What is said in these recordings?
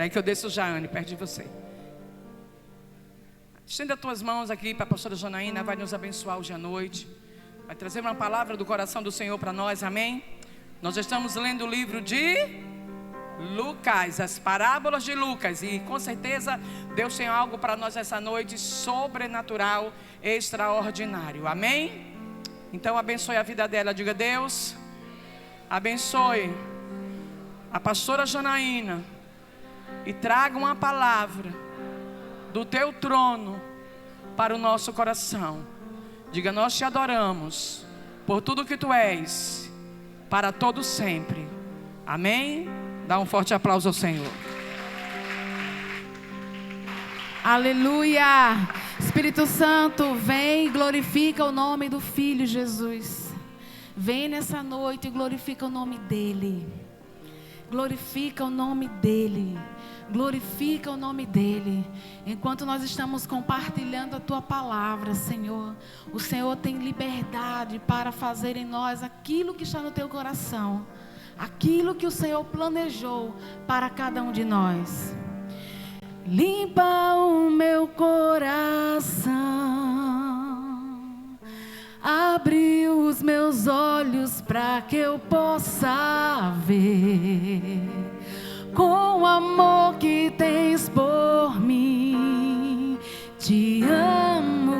Espera aí que eu desço já, Anne, perto de você. Estenda as tuas mãos aqui para a pastora Janaína, vai nos abençoar hoje à noite. Vai trazer uma palavra do coração do Senhor para nós, amém? Nós estamos lendo o livro de Lucas, as parábolas de Lucas. E com certeza Deus tem algo para nós essa noite sobrenatural, extraordinário, amém? Então abençoe a vida dela, diga: Deus, abençoe a pastora Janaína e traga uma palavra do teu trono para o nosso coração. Diga: nós te adoramos por tudo que tu és, para todo sempre, amém? Dá um forte aplauso ao Senhor. Aleluia. Espírito Santo, vem e glorifica o nome do Filho Jesus. Vem nessa noite e glorifica o nome dEle. Glorifica o nome dEle. Glorifica o nome dEle. Enquanto nós estamos compartilhando a Tua palavra, Senhor, o Senhor tem liberdade para fazer em nós aquilo que está no Teu coração, aquilo que o Senhor planejou para cada um de nós. Limpa o meu coração, abre os meus olhos para que eu possa ver com o amor que tens por mim. Te amo.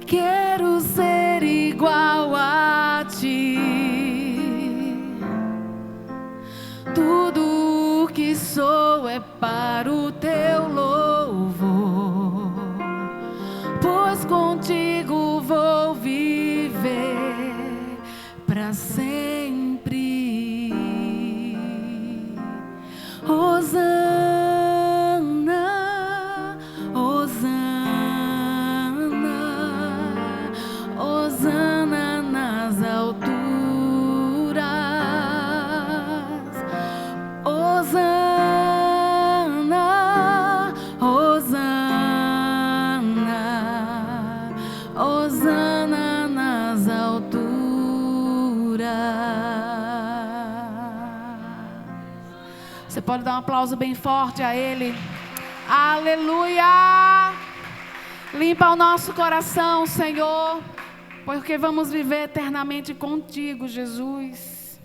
Quero ser igual a ti. Tudo que sou é para o teu louvor, pois contigo vou viver para sempre. Hosana, Hosana, Hosana nas alturas. Hosana, Hosana, Hosana nas alturas. Você pode dar um aplauso bem forte a Ele. Aleluia! Limpa o nosso coração, Senhor, porque vamos viver eternamente contigo, Jesus.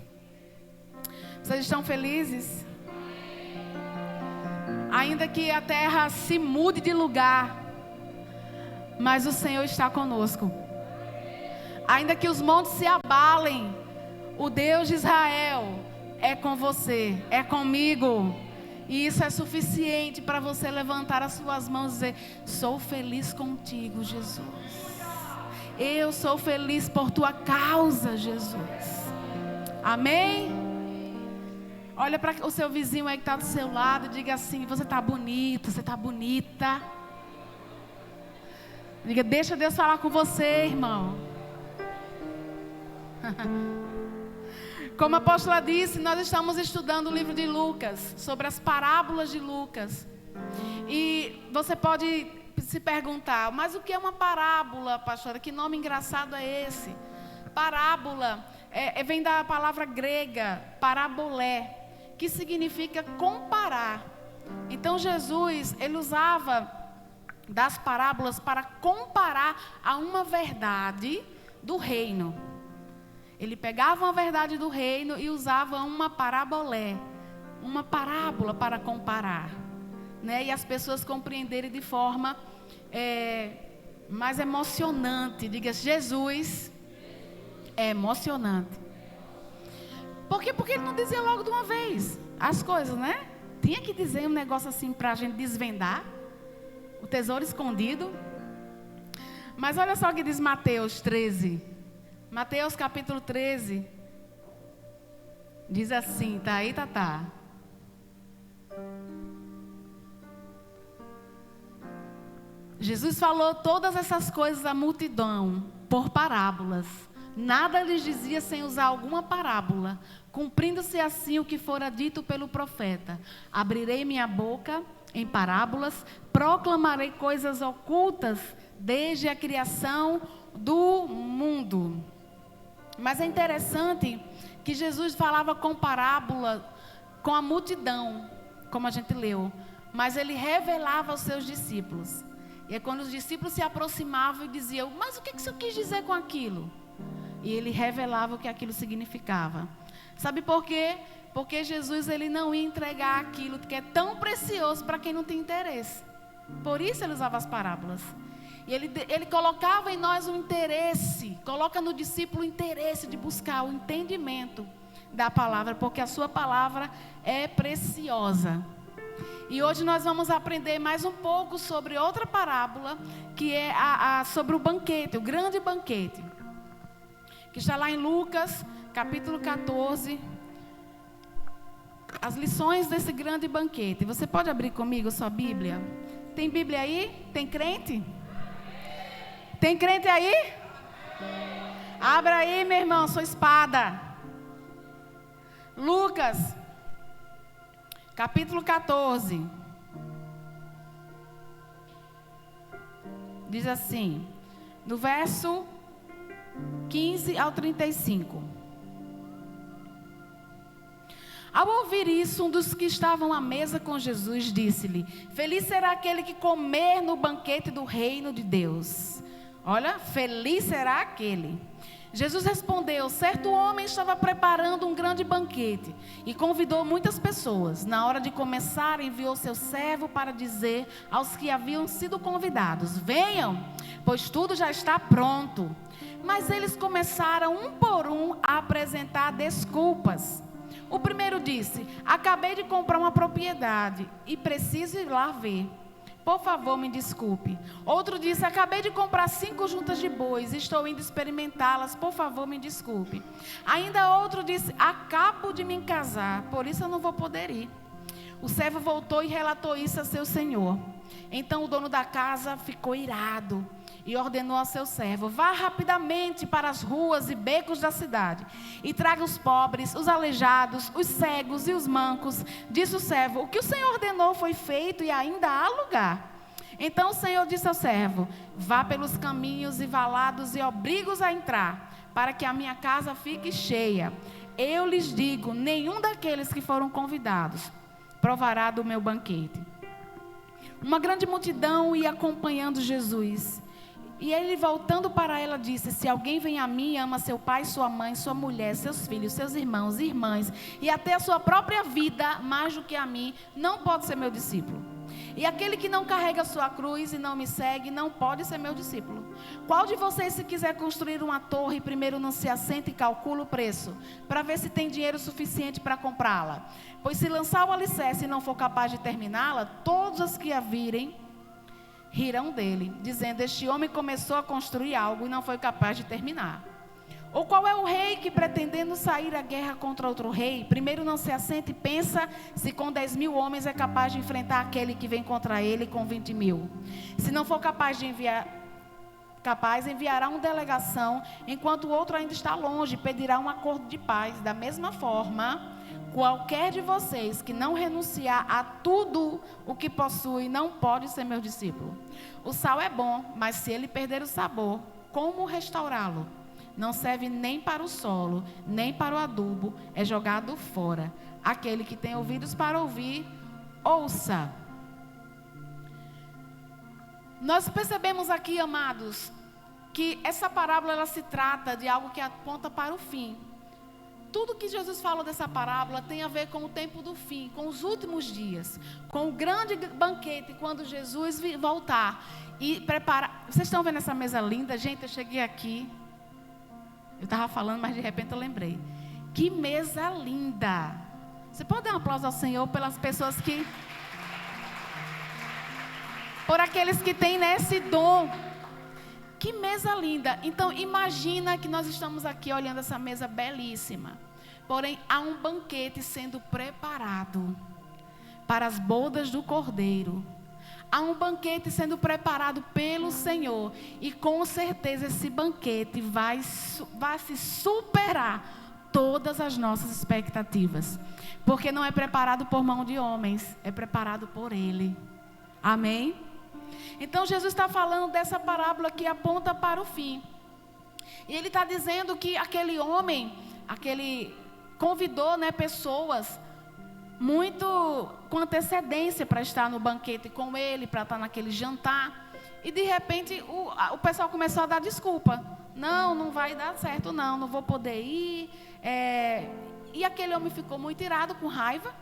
Vocês estão felizes? Ainda que a terra se mude de lugar, mas o Senhor está conosco. Ainda que os montes se abalem, o Deus de Israel é com você, é comigo. E isso é suficiente para você levantar as suas mãos e dizer: sou feliz contigo, Jesus. Eu sou feliz por tua causa, Jesus. Amém? Olha para o seu vizinho aí que está do seu lado e diga assim: você está bonito, você está bonita. Diga: deixa Deus falar com você, irmão. Como a apóstola disse, nós estamos estudando o livro de Lucas, sobre as parábolas de Lucas. E você pode se perguntar: mas o que é uma parábola, pastora? Que nome engraçado é esse? Parábola vem da palavra grega parabolé, que significa comparar. Então Jesus, ele usava das parábolas para comparar a uma verdade do reino. Ele pegava uma verdade do reino e usava uma parabolé, uma parábola para comparar, né? E as pessoas compreenderem de forma mais emocionante. Diga: Jesus é emocionante. Por quê? Porque ele não dizia logo de uma vez as coisas, né? Tinha que dizer um negócio assim para a gente desvendar o tesouro escondido. Mas olha só o que diz Mateus 13. Mateus capítulo 13. Diz assim, tá aí, Tatá? Jesus falou todas essas coisas à multidão por parábolas. Nada lhes dizia sem usar alguma parábola, cumprindo-se assim o que fora dito pelo profeta: abrirei minha boca em parábolas, proclamarei coisas ocultas desde a criação do mundo. Mas é interessante que Jesus falava com parábola com a multidão, como a gente leu. Mas ele revelava aos seus discípulos. E é quando os discípulos se aproximavam e diziam: mas o que o Senhor quis dizer com aquilo? E ele revelava o que aquilo significava. Sabe por quê? Porque Jesus, ele não ia entregar aquilo que é tão precioso para quem não tem interesse. Por isso ele usava as parábolas. E ele colocava em nós um interesse, coloca no discípulo o interesse de buscar o entendimento da palavra, porque a sua palavra é preciosa. E hoje nós vamos aprender mais um pouco sobre outra parábola, que é sobre o banquete, o grande banquete, que está lá em Lucas, capítulo 14, as lições desse grande banquete. Você pode abrir comigo sua Bíblia? Tem Bíblia aí? Tem crente? Tem crente aí? Abra aí, meu irmão, sua espada. Lucas, capítulo 14. Diz assim, no verso 15 ao 35. Ao ouvir isso, um dos que estavam à mesa com Jesus disse-lhe: feliz será aquele que comer no banquete do reino de Deus. Olha, feliz será aquele. Jesus respondeu: certo homem estava preparando um grande banquete e convidou muitas pessoas. Na hora de começar, enviou seu servo para dizer aos que haviam sido convidados: venham, pois tudo já está pronto. Mas eles começaram um por um a apresentar desculpas. O primeiro disse: acabei de comprar uma propriedade e preciso ir lá ver. Por favor, me desculpe. Outro disse: acabei de comprar 5 juntas de bois e estou indo experimentá-las. Por favor, me desculpe. Ainda outro disse: acabo de me casar, por isso eu não vou poder ir. O servo voltou e relatou isso a seu senhor. Então o dono da casa ficou irado e ordenou ao seu servo: vá rapidamente para as ruas e becos da cidade e traga os pobres, os aleijados, os cegos e os mancos. Disse o servo: o que o Senhor ordenou foi feito e ainda há lugar. Então o Senhor disse ao servo: vá pelos caminhos e valados e obriga-os a entrar, para que a minha casa fique cheia. Eu lhes digo, nenhum daqueles que foram convidados provará do meu banquete. Uma grande multidão ia acompanhando Jesus. E ele, voltando para ela, disse: se alguém vem a mim e ama seu pai, sua mãe, sua mulher, seus filhos, seus irmãos e irmãs, e até a sua própria vida, mais do que a mim, não pode ser meu discípulo. E aquele que não carrega a sua cruz e não me segue, não pode ser meu discípulo. Qual de vocês, se quiser construir uma torre, primeiro não se assenta e calcula o preço, para ver se tem dinheiro suficiente para comprá-la? Pois se lançar o alicerce e não for capaz de terminá-la, todos os que a virem rirão dele, dizendo: este homem começou a construir algo e não foi capaz de terminar. Ou qual é o rei que, pretendendo sair à guerra contra outro rei, primeiro não se assenta e pensa se com 10.000 homens é capaz de enfrentar aquele que vem contra ele com 20.000? Se não for capaz de enviará uma delegação, enquanto o outro ainda está longe, pedirá um acordo de paz. Da mesma forma, qualquer de vocês que não renunciar a tudo o que possui, não pode ser meu discípulo. O sal é bom, mas se ele perder o sabor, como restaurá-lo? Não serve nem para o solo, nem para o adubo, é jogado fora. Aquele que tem ouvidos para ouvir, ouça. Nós percebemos aqui, amados, que essa parábola ela se trata de algo que aponta para o fim. Tudo que Jesus falou dessa parábola tem a ver com o tempo do fim, com os últimos dias, com o grande banquete, quando Jesus voltar e preparar. Vocês estão vendo essa mesa linda? Gente, eu cheguei aqui, eu estava falando, mas de repente eu lembrei. Que mesa linda! Você pode dar um aplauso ao Senhor pelas pessoas que... por aqueles que têm esse dom. Que mesa linda. Então imagina que nós estamos aqui olhando essa mesa belíssima. Porém há um banquete sendo preparado para as bodas do Cordeiro. Há um banquete sendo preparado pelo Senhor. E com certeza esse banquete vai se superar todas as nossas expectativas. Porque não é preparado por mão de homens, é preparado por Ele. Amém? Então Jesus está falando dessa parábola que aponta para o fim. E ele está dizendo que aquele homem, convidou, né, pessoas muito com antecedência para estar no banquete com ele, para estar naquele jantar. E de repente o pessoal começou a dar desculpa. Não vai dar certo, não vou poder ir. E aquele homem ficou muito irado, com raiva,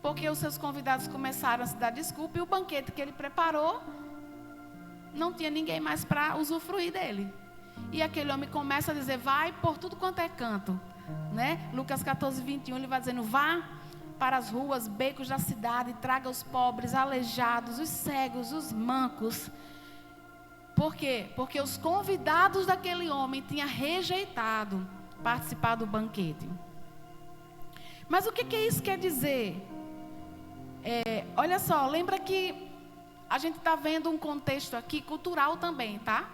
porque os seus convidados começaram a se dar desculpa e o banquete que ele preparou não tinha ninguém mais para usufruir dele. E aquele homem começa a dizer, vai por tudo quanto é canto, né? Lucas 14, 21, ele vai dizendo, vá para as ruas, becos da cidade, traga os pobres, aleijados, os cegos, os mancos. Por quê? Porque os convidados daquele homem tinham rejeitado participar do banquete. Mas o que isso quer dizer? Olha só, lembra que a gente está vendo um contexto aqui cultural também, tá?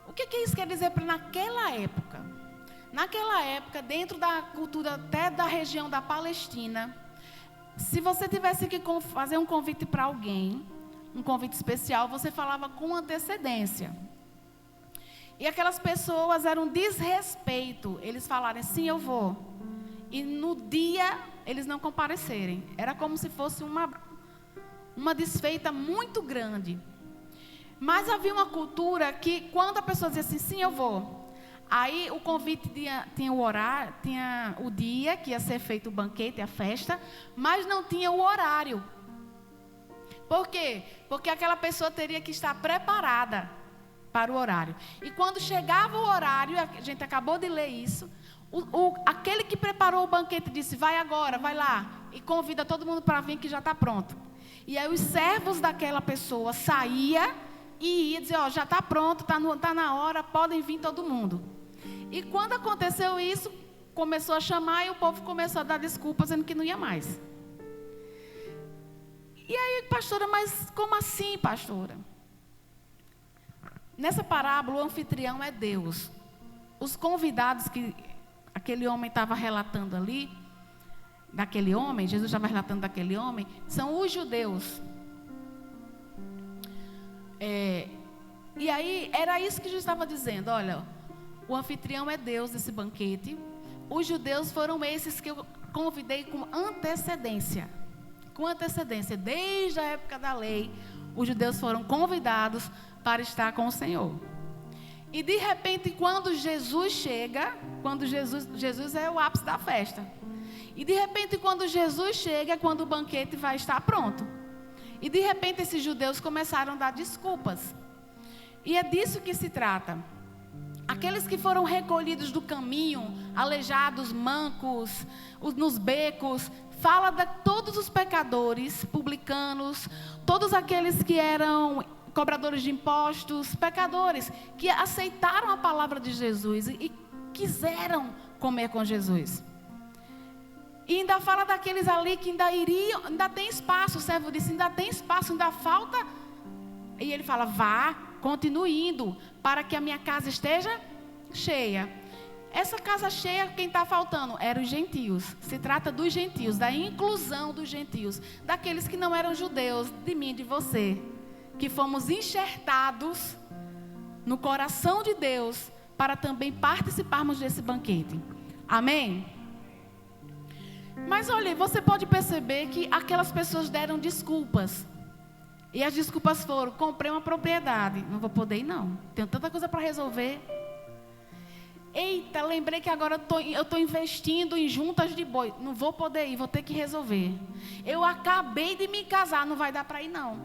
O que isso quer dizer para naquela época? Naquela época, dentro da cultura até da região da Palestina, se você tivesse que fazer um convite para alguém, um convite especial, você falava com antecedência. E aquelas pessoas eram um desrespeito, eles falarem, sim, eu vou. E no dia, eles não comparecerem. Era como se fosse uma desfeita muito grande. Mas havia uma cultura que, quando a pessoa dizia assim, sim, eu vou. Aí o convite tinha o horário, tinha o dia que ia ser feito o banquete, a festa, mas não tinha o horário. Por quê? Porque aquela pessoa teria que estar preparada para o horário. E quando chegava o horário, a gente acabou de ler isso, aquele que preparou o banquete disse, vai agora, vai lá, e convida todo mundo para vir que já está pronto. E aí os servos daquela pessoa saíam e ia dizer, ó, já está pronto, está na hora, podem vir todo mundo. E quando aconteceu isso, começou a chamar e o povo começou a dar desculpas, dizendo que não ia mais. E aí, pastora, mas como assim, pastora? Nessa parábola, o anfitrião é Deus. Os convidados que aquele homem estava relatando ali, daquele homem, Jesus estava relatando daquele homem, são os judeus. E aí, era isso que Jesus estava dizendo, olha, o anfitrião é Deus desse banquete, os judeus foram esses que eu convidei com antecedência. Com antecedência, desde a época da lei, os judeus foram convidados para estar com o Senhor. E de repente, quando Jesus chega, Jesus é o ápice da festa. E de repente, quando Jesus chega, é quando o banquete vai estar pronto. E de repente, esses judeus começaram a dar desculpas. E é disso que se trata. Aqueles que foram recolhidos do caminho, aleijados, mancos, nos becos, fala de todos os pecadores, publicanos, todos aqueles que eram cobradores de impostos, pecadores, que aceitaram a palavra de Jesus e quiseram comer com Jesus. E ainda fala daqueles ali que ainda tem espaço, o servo disse, ainda tem espaço, ainda falta. E ele fala, vá, continue indo, para que a minha casa esteja cheia. Essa casa cheia, quem está faltando? Eram os gentios. Se trata dos gentios, da inclusão dos gentios, daqueles que não eram judeus, de mim e de você, que fomos enxertados no coração de Deus para também participarmos desse banquete. Amém? Mas olha, você pode perceber que aquelas pessoas deram desculpas. E as desculpas foram, comprei uma propriedade, não vou poder ir não, tenho tanta coisa para resolver. Eita, lembrei que agora eu estou investindo em juntas de boi, não vou poder ir, vou ter que resolver. Eu acabei de me casar, não vai dar para ir não.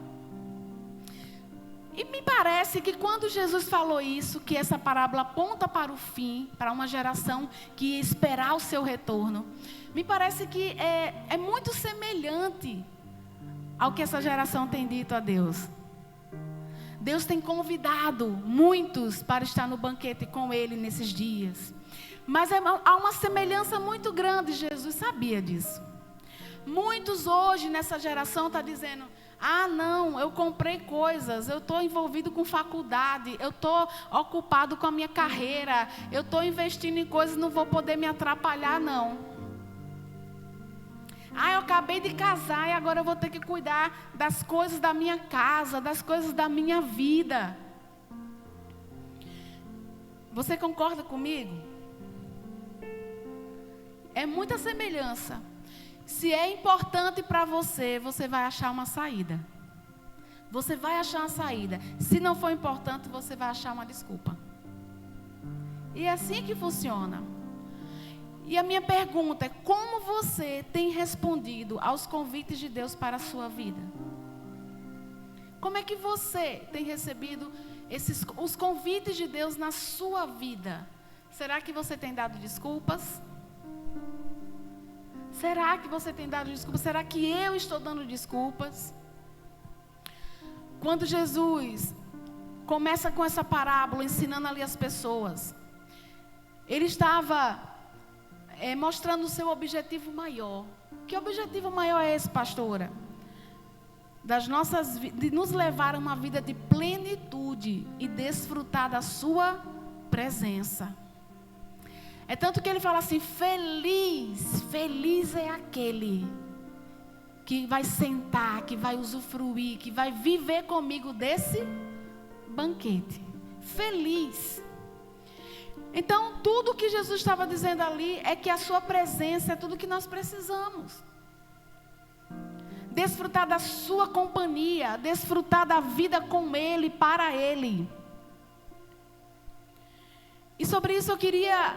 E me parece que quando Jesus falou isso, que essa parábola aponta para o fim, para uma geração que ia esperar o seu retorno, me parece que é muito semelhante ao que essa geração tem dito a Deus. Deus tem convidado muitos para estar no banquete com Ele nesses dias. Mas há uma semelhança muito grande, Jesus sabia disso. Muitos hoje nessa geração estão dizendo, ah não, eu comprei coisas, eu estou envolvido com faculdade, eu estou ocupado com a minha carreira, eu estou investindo em coisas, não vou poder me atrapalhar não. Ah, eu acabei de casar e agora eu vou ter que cuidar das coisas da minha casa, das coisas da minha vida. Você concorda comigo? É muita semelhança. Se é importante para você, você vai achar uma saída. Você vai achar uma saída. Se não for importante, você vai achar uma desculpa. E é assim que funciona. E a minha pergunta é: como você tem respondido aos convites de Deus para a sua vida? Como é que você tem recebido os convites de Deus na sua vida? Será que você tem dado desculpas? Será que você tem dado desculpas? Será que eu estou dando desculpas? Quando Jesus começa com essa parábola, ensinando ali as pessoas, ele estava mostrando o seu objetivo maior. Que objetivo maior é esse, pastora? De nos levar a uma vida de plenitude e desfrutar da sua presença. É tanto que ele fala assim: feliz é aquele que vai sentar, que vai usufruir, que vai viver comigo desse banquete. Feliz. Então, tudo que Jesus estava dizendo ali é que a sua presença é tudo que nós precisamos. Desfrutar da sua companhia, desfrutar da vida com Ele, para Ele. E sobre isso eu queria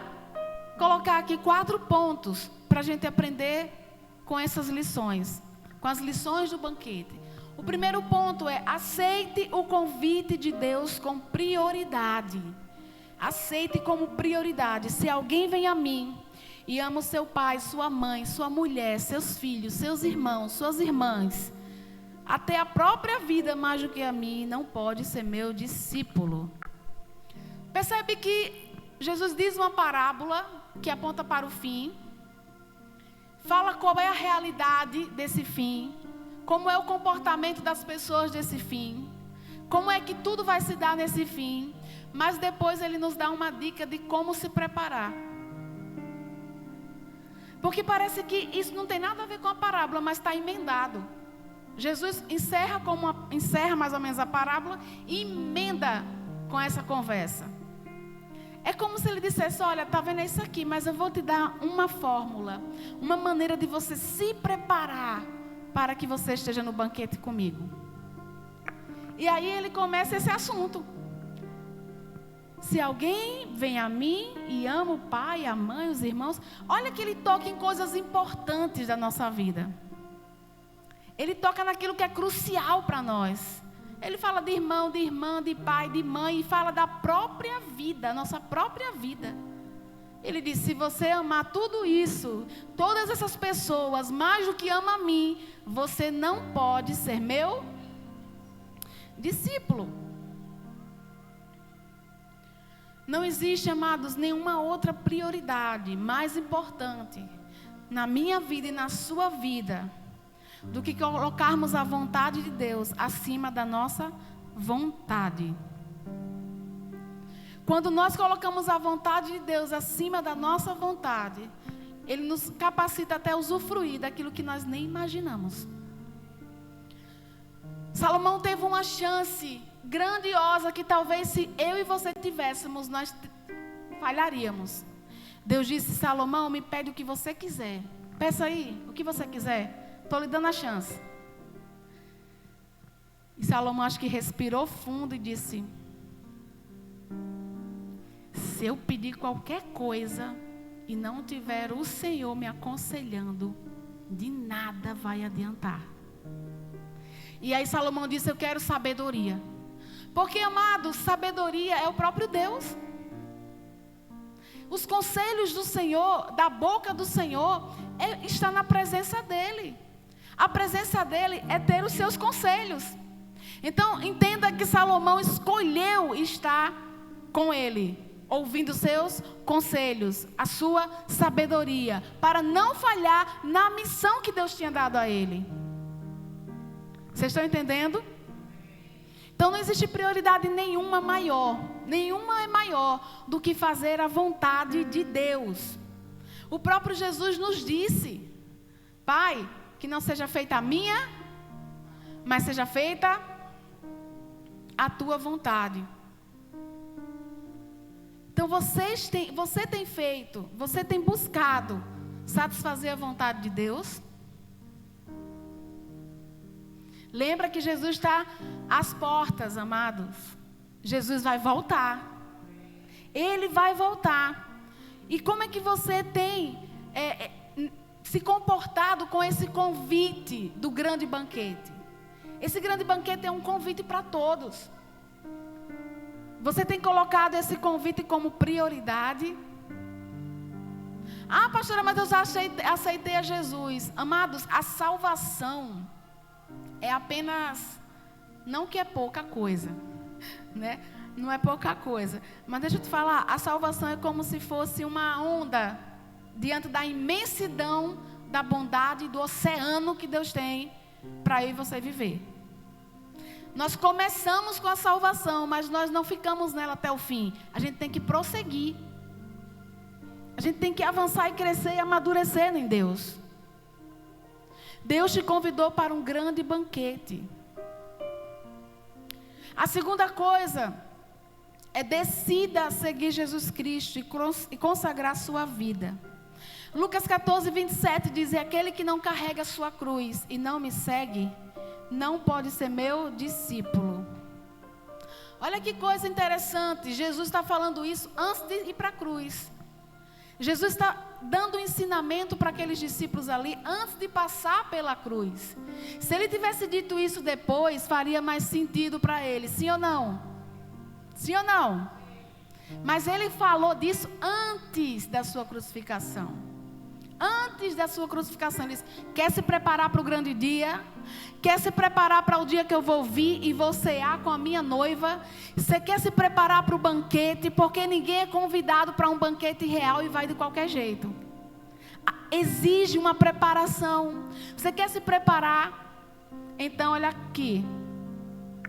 colocar aqui 4 pontos para a gente aprender com essas lições, com as lições do banquete. O primeiro ponto é: aceite o convite de Deus com prioridade. Aceite como prioridade. Se alguém vem a mim e ama o seu pai, sua mãe, sua mulher, seus filhos, seus irmãos, suas irmãs, até a própria vida mais do que a mim, não pode ser meu discípulo. Percebe que Jesus diz uma parábola que aponta para o fim, fala qual é a realidade desse fim, como é o comportamento das pessoas desse fim, como é que tudo vai se dar nesse fim, mas depois ele nos dá uma dica de como se preparar. Porque parece que isso não tem nada a ver com a parábola, mas está emendado. Jesus encerra mais ou menos a parábola e emenda com essa conversa. É como se ele dissesse: olha, está vendo isso aqui, mas eu vou te dar uma fórmula, uma maneira de você se preparar para que você esteja no banquete comigo. E aí ele começa esse assunto. Se alguém vem a mim e ama o pai, a mãe, os irmãos, olha que ele toca em coisas importantes da nossa vida. Ele toca naquilo que é crucial para nós. Ele fala de irmão, de irmã, de pai, de mãe, e fala da própria vida, nossa própria vida. Ele diz: se você amar tudo isso, todas essas pessoas, mais do que ama a mim, você não pode ser meu discípulo. Não existe, amados, nenhuma outra prioridade mais importante na minha vida e na sua vida do que colocarmos a vontade de Deus acima da nossa vontade. Quando nós colocamos a vontade de Deus acima da nossa vontade, Ele nos capacita até usufruir daquilo que nós nem imaginamos. Salomão teve uma chance grandiosa que talvez se eu e você tivéssemos, nós falharíamos. Deus disse: Salomão, me pede o que você quiser. Peça aí, o que você quiser. Estou lhe dando a chance. E Salomão acho que respirou fundo e disse: se eu pedir qualquer coisa e não tiver o Senhor me aconselhando, de nada vai adiantar. E aí Salomão disse: eu quero sabedoria. Porque, amado, sabedoria é o próprio Deus. Os conselhos do Senhor, da boca do Senhor, está na presença dEle. A presença dEle é ter os seus conselhos. Então, entenda que Salomão escolheu estar com Ele, ouvindo seus conselhos, a sua sabedoria, para não falhar na missão que Deus tinha dado a ele. Vocês estão entendendo? Então não existe prioridade nenhuma é maior do que fazer a vontade de Deus. O próprio Jesus nos disse: Pai, que não seja feita a minha, mas seja feita a tua vontade. Então você tem buscado satisfazer a vontade de Deus? Lembra que Jesus está às portas, amados. Jesus vai voltar. Ele vai voltar. E como é que você tem se comportado com esse convite do grande banquete? Esse grande banquete é um convite para todos. Você tem colocado esse convite como prioridade? Ah, pastora, mas eu já aceitei a Jesus. Amados, a salvação é apenas, não que é pouca coisa, né? Não é pouca coisa. Mas deixa eu te falar, a salvação é como se fosse uma onda diante da imensidão da bondade do oceano que Deus tem para eu e você viver. Nós começamos com a salvação, mas nós não ficamos nela até o fim. A gente tem que prosseguir. A gente tem que avançar e crescer e amadurecer em Deus. Deus te convidou para um grande banquete. A segunda coisa é decida seguir Jesus Cristo e consagrar sua vida. Lucas 14, 27 diz: aquele que não carrega a sua cruz e não me segue, não pode ser meu discípulo. Olha que coisa interessante. Jesus está falando isso antes de ir para a cruz. Jesus está dando um ensinamento para aqueles discípulos ali antes de passar pela cruz. Se ele tivesse dito isso depois, faria mais sentido para ele. Sim ou não? Sim ou não? Mas ele falou disso antes da sua crucificação. Antes da sua crucificação, ele disse: quer se preparar para o grande dia? Quer se preparar para o dia que eu vou vir e vou cear com a minha noiva? Você quer se preparar para o banquete? Porque ninguém é convidado para um banquete real e vai de qualquer jeito. Exige uma preparação. Você quer se preparar? Então olha aqui: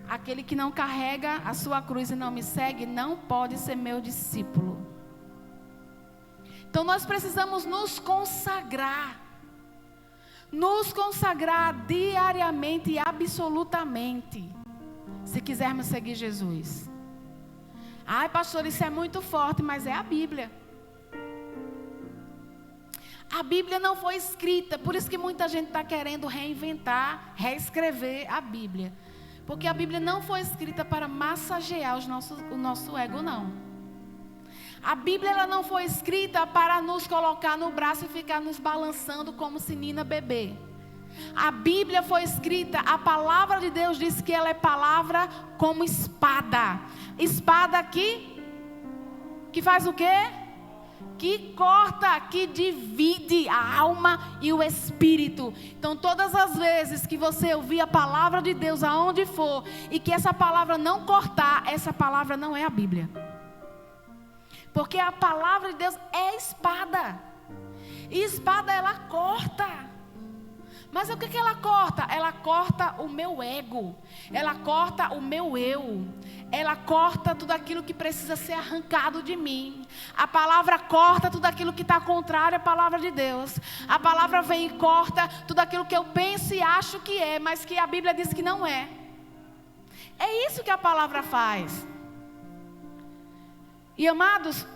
aquele que não carrega a sua cruz e não me segue, não pode ser meu discípulo. Então nós precisamos nos consagrar diariamente e absolutamente, se quisermos seguir Jesus. Ai, pastor, isso é muito forte, mas é a Bíblia. A Bíblia não foi escrita, por isso que muita gente está querendo reinventar, reescrever a Bíblia. Porque a Bíblia não foi escrita para massagear o nosso ego, não. A Bíblia ela não foi escrita para nos colocar no braço e ficar nos balançando como se Nina bebê. A Bíblia foi escrita, a palavra de Deus diz que ela é palavra como espada. Espada que faz o quê? Que corta, que divide a alma e o espírito. Então todas as vezes que você ouvir a palavra de Deus aonde for, e que essa palavra não cortar, essa palavra não é a Bíblia. Porque a palavra de Deus é espada. E espada ela corta. Mas o que ela corta? Ela corta o meu ego. Ela corta o meu eu. Ela corta tudo aquilo que precisa ser arrancado de mim. A palavra corta tudo aquilo que está contrário à palavra de Deus. A palavra vem e corta tudo aquilo que eu penso e acho que é, mas que a Bíblia diz que não é. É isso que a palavra faz. E amados,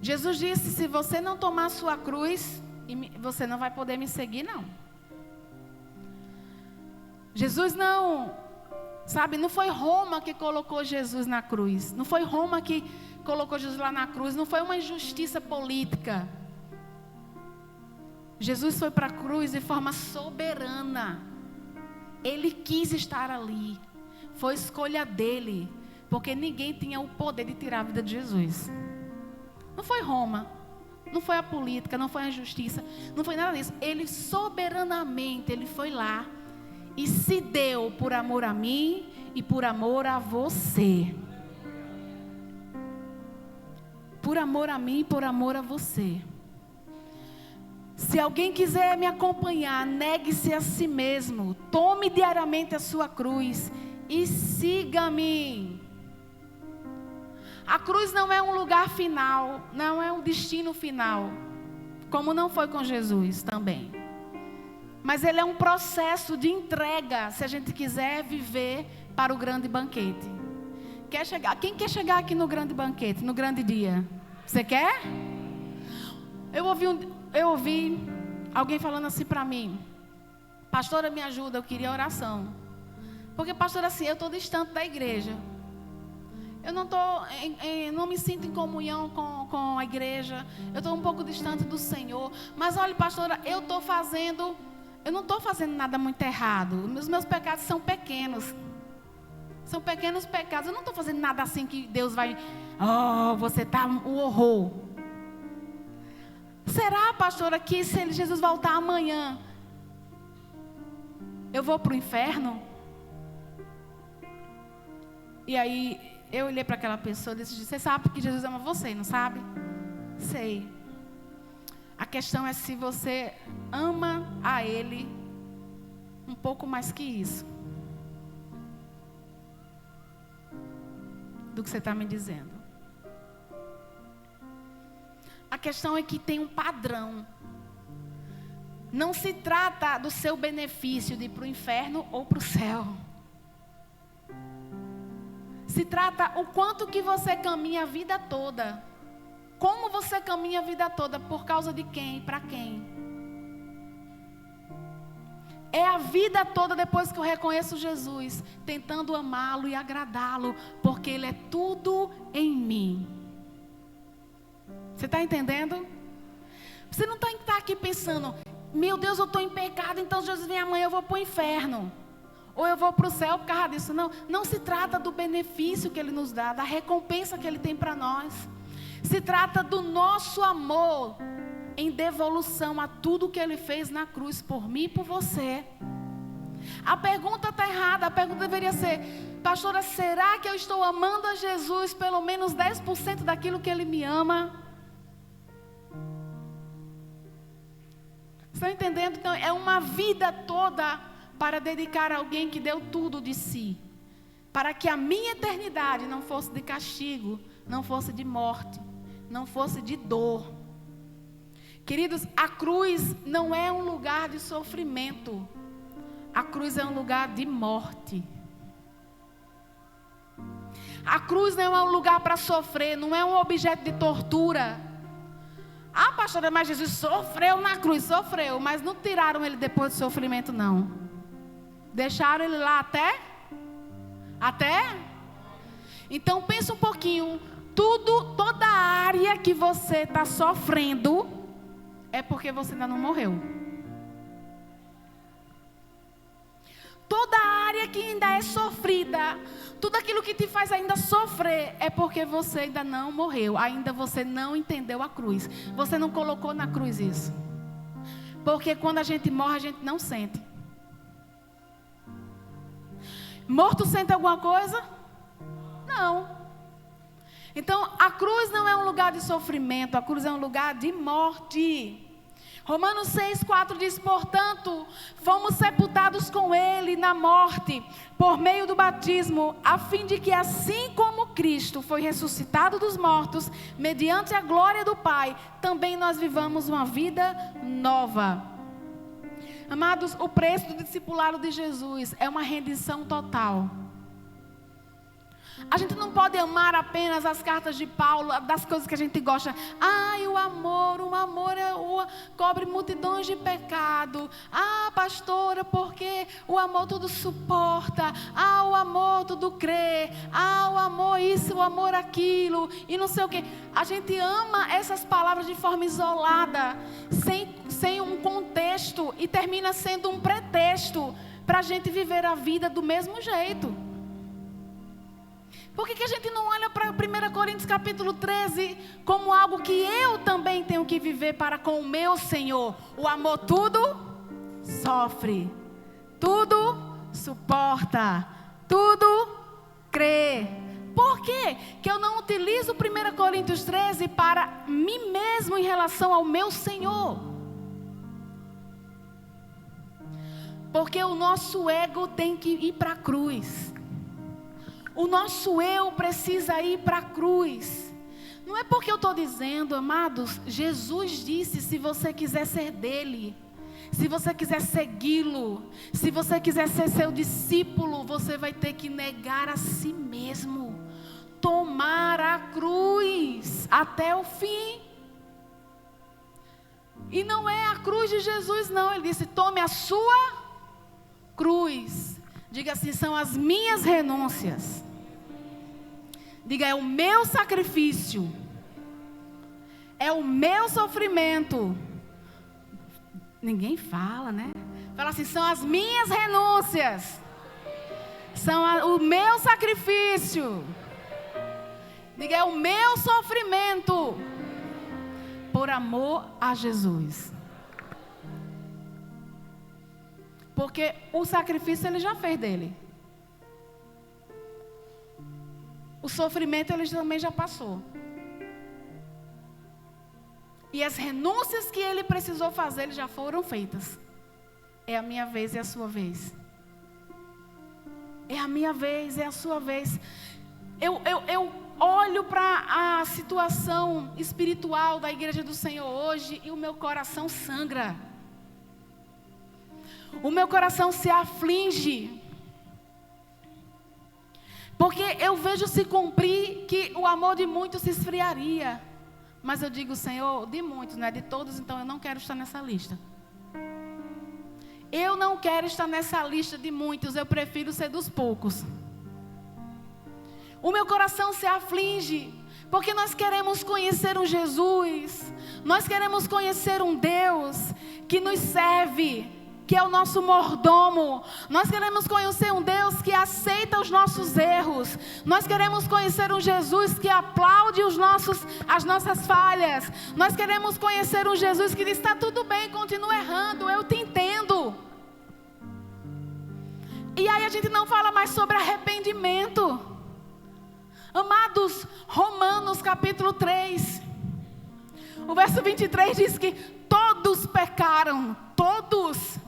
Jesus disse: se você não tomar a sua cruz, você não vai poder me seguir, não. Jesus não foi Roma que colocou Jesus na cruz. Não foi Roma que colocou Jesus lá na cruz. Não foi uma injustiça política. Jesus foi para a cruz de forma soberana. Ele quis estar ali. Foi escolha dele. Porque ninguém tinha o poder de tirar a vida de Jesus. Não foi Roma, não foi a política, não foi a justiça, não foi nada disso. Ele soberanamente, ele foi lá e se deu por amor a mim e por amor a você. Por amor a mim e por amor a você. Se alguém quiser me acompanhar, negue-se a si mesmo, tome diariamente a sua cruz e siga-me. A cruz não é um lugar final, não é um destino final, como não foi com Jesus também. Mas ele é um processo de entrega, se a gente quiser viver para o grande banquete. quer chegar? Quem quer chegar aqui no grande banquete, no grande dia? Você quer? Eu ouvi alguém falando assim para mim: pastora, me ajuda, eu queria oração. Porque, pastora, assim, eu estou distante da igreja. Eu não me sinto em comunhão com a igreja. Eu estou um pouco distante do Senhor. Mas olha, pastora, eu não estou fazendo nada muito errado. Os meus pecados são pequenos. São pequenos pecados. Eu não estou fazendo nada assim que Deus vai... Oh, você está um horror. Será, pastora, que se Jesus voltar amanhã, eu vou para o inferno? E aí... eu olhei para aquela pessoa e disse: você sabe que Jesus ama você, não sabe? Sei. A questão é se você ama a Ele um pouco mais que isso. Do que você está me dizendo. A questão é que tem um padrão. Não se trata do seu benefício de ir para o inferno ou para o céu. Se trata o quanto que você caminha a vida toda. Como você caminha a vida toda, por causa de quem, para quem. É a vida toda depois que eu reconheço Jesus, tentando amá-lo e agradá-lo, porque Ele é tudo em mim. Você está entendendo? Você não está aqui pensando: meu Deus, eu estou em pecado, então Jesus vem amanhã, eu vou para o inferno. Ou eu vou para o céu por causa disso. Não, não se trata do benefício que Ele nos dá, da recompensa que Ele tem para nós. Se trata do nosso amor em devolução a tudo que Ele fez na cruz por mim e por você. A pergunta está errada. A pergunta deveria ser: pastora, será que eu estou amando a Jesus pelo menos 10% daquilo que Ele me ama? Estão entendendo? Então é uma vida toda para dedicar a alguém que deu tudo de si, para que a minha eternidade não fosse de castigo, não fosse de morte, não fosse de dor. Queridos, a cruz não é um lugar de sofrimento, a cruz é um lugar de morte. A cruz não é um lugar para sofrer, não é um objeto de tortura. Ah, pastora, mas Jesus sofreu na cruz, sofreu, mas não tiraram Ele depois do sofrimento, não. Deixaram Ele lá até? Então pensa um pouquinho. Toda área que você está sofrendo é porque você ainda não morreu. Toda área que ainda é sofrida, tudo aquilo que te faz ainda sofrer, é porque você ainda não morreu. Ainda você não entendeu a cruz. Você não colocou na cruz isso. Porque quando a gente morre, a gente não sente. Morto sente alguma coisa? Não. Então, a cruz não é um lugar de sofrimento, a cruz é um lugar de morte. Romanos 6,4 diz: portanto, fomos sepultados com Ele na morte, por meio do batismo, a fim de que assim como Cristo foi ressuscitado dos mortos, mediante a glória do Pai, também nós vivamos uma vida nova. Amados, o preço do discipulado de Jesus é uma rendição total. A gente não pode amar apenas as cartas de Paulo, das coisas que a gente gosta. O amor cobre multidões de pecado. Pastora, porque o amor tudo suporta. O amor tudo crê. O amor isso, o amor aquilo. E não sei o que. A gente ama essas palavras de forma isolada, sem um contexto, e termina sendo um pretexto para a gente viver a vida do mesmo jeito. Por que a gente não olha para 1 Coríntios capítulo 13 como algo que eu também tenho que viver para com o meu Senhor? O amor tudo sofre, tudo suporta, tudo crê. Por quê? Que eu não utilizo 1 Coríntios 13 para mim mesmo em relação ao meu Senhor? Porque o nosso ego tem que ir para a cruz. O nosso eu precisa ir para a cruz. Não é porque eu estou dizendo, amados, Jesus disse: se você quiser ser dele, se você quiser segui-lo, se você quiser ser seu discípulo, você vai ter que negar a si mesmo. tomar a cruz até o fim. E não é a cruz de Jesus, não. Ele disse: tome a sua cruz. Diga assim: são as minhas renúncias. Diga: é o meu sacrifício. É o meu sofrimento. Ninguém fala, né? Fala assim: são as minhas renúncias. São o meu sacrifício. Diga: é o meu sofrimento. Por amor a Jesus. Porque o sacrifício ele já fez dele. O sofrimento ele também já passou. E as renúncias que ele precisou fazer já foram feitas. É a minha vez, é a sua vez. É a minha vez, é a sua vez. Eu olho para a situação espiritual da igreja do Senhor hoje e o meu coração sangra. O meu coração se aflige. Porque eu vejo se cumprir que o amor de muitos se esfriaria. Mas eu digo: Senhor, de muitos, não é de todos, então eu não quero estar nessa lista. Eu não quero estar nessa lista de muitos, eu prefiro ser dos poucos. O meu coração se aflige, porque nós queremos conhecer um Jesus, nós queremos conhecer um Deus que nos serve, que é o nosso mordomo. Nós queremos conhecer um Deus que aceita os nossos erros. Nós queremos conhecer um Jesus que aplaude as nossas falhas. Nós queremos conhecer um Jesus que diz: está tudo bem, continua errando, eu te entendo. E aí a gente não fala mais sobre arrependimento. Amados, Romanos capítulo 3, o verso 23 diz que todos pecaram, todos,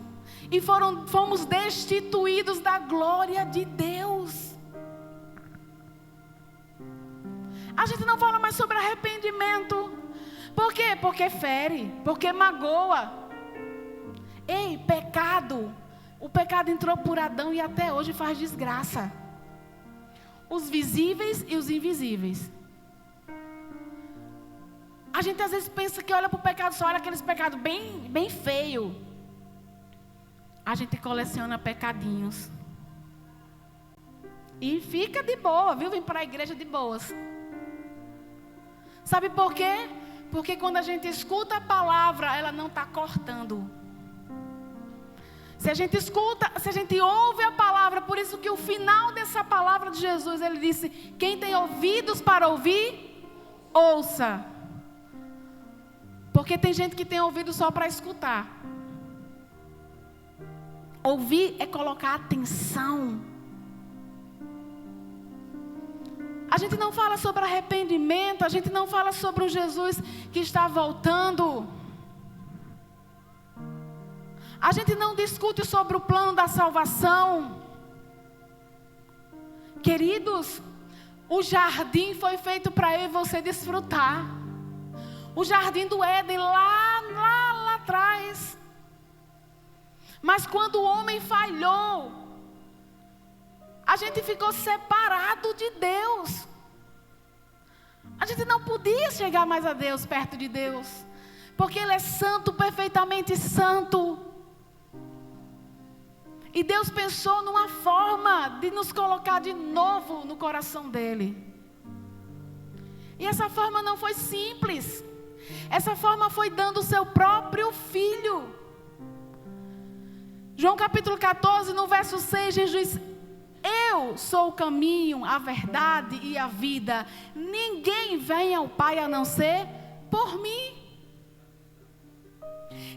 e fomos destituídos da glória de Deus. A gente não fala mais sobre arrependimento. Por quê? Porque fere, porque magoa. Ei, pecado. O pecado entrou por Adão e até hoje faz desgraça. Os visíveis e os invisíveis. A gente às vezes pensa que olha para o pecado, só olha aqueles pecados bem feio. A gente coleciona pecadinhos. E fica de boa, viu? Vem para a igreja de boas. Sabe por quê? Porque quando a gente escuta a palavra, ela não está cortando. Se a gente escuta, se a gente ouve a palavra, por isso que o final dessa palavra de Jesus, ele disse: quem tem ouvidos para ouvir, ouça. Porque tem gente que tem ouvido só para escutar. Ouvir é colocar atenção. A gente não fala sobre arrependimento, a gente não fala sobre um Jesus que está voltando. A gente não discute sobre o plano da salvação. Queridos, o jardim foi feito para eu e você desfrutar. O jardim do Éden lá atrás. Mas quando o homem falhou, a gente ficou separado de Deus. A gente não podia chegar mais a Deus, perto de Deus. Porque Ele é santo, perfeitamente santo. E Deus pensou numa forma de nos colocar de novo no coração dEle. E essa forma não foi simples. Essa forma foi dando o seu próprio Filho. João capítulo 14, no verso 6, Jesus diz: eu sou o caminho, a verdade e a vida. Ninguém vem ao Pai a não ser por mim.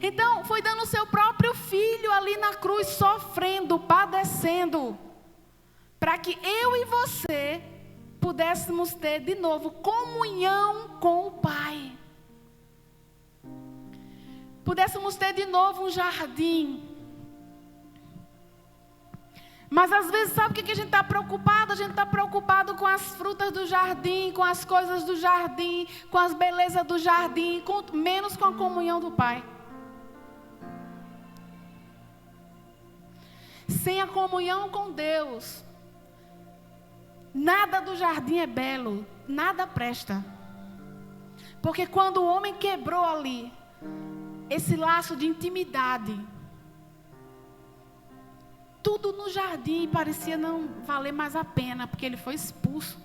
Então, foi dando o seu próprio Filho ali na cruz, sofrendo, padecendo, para que eu e você pudéssemos ter de novo comunhão com o Pai. Pudéssemos ter de novo um jardim. Mas às vezes, sabe o que a gente está preocupado? A gente está preocupado com as frutas do jardim, com as coisas do jardim, com as belezas do jardim, menos com a comunhão do Pai. Sem a comunhão com Deus, Nada do jardim é belo, nada presta. Porque quando o homem quebrou ali esse laço de intimidade, tudo no jardim parecia não valer mais a pena, porque ele foi expulso.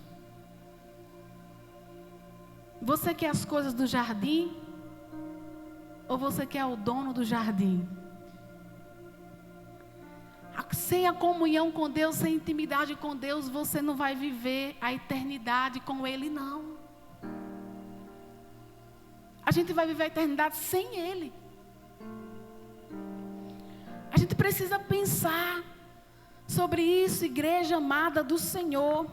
Você quer as coisas do jardim? Ou você quer o dono do jardim? Sem a comunhão com Deus, sem intimidade com Deus, você não vai viver a eternidade com Ele, não. A gente vai viver a eternidade sem Ele. A gente precisa pensar sobre isso, igreja amada do Senhor.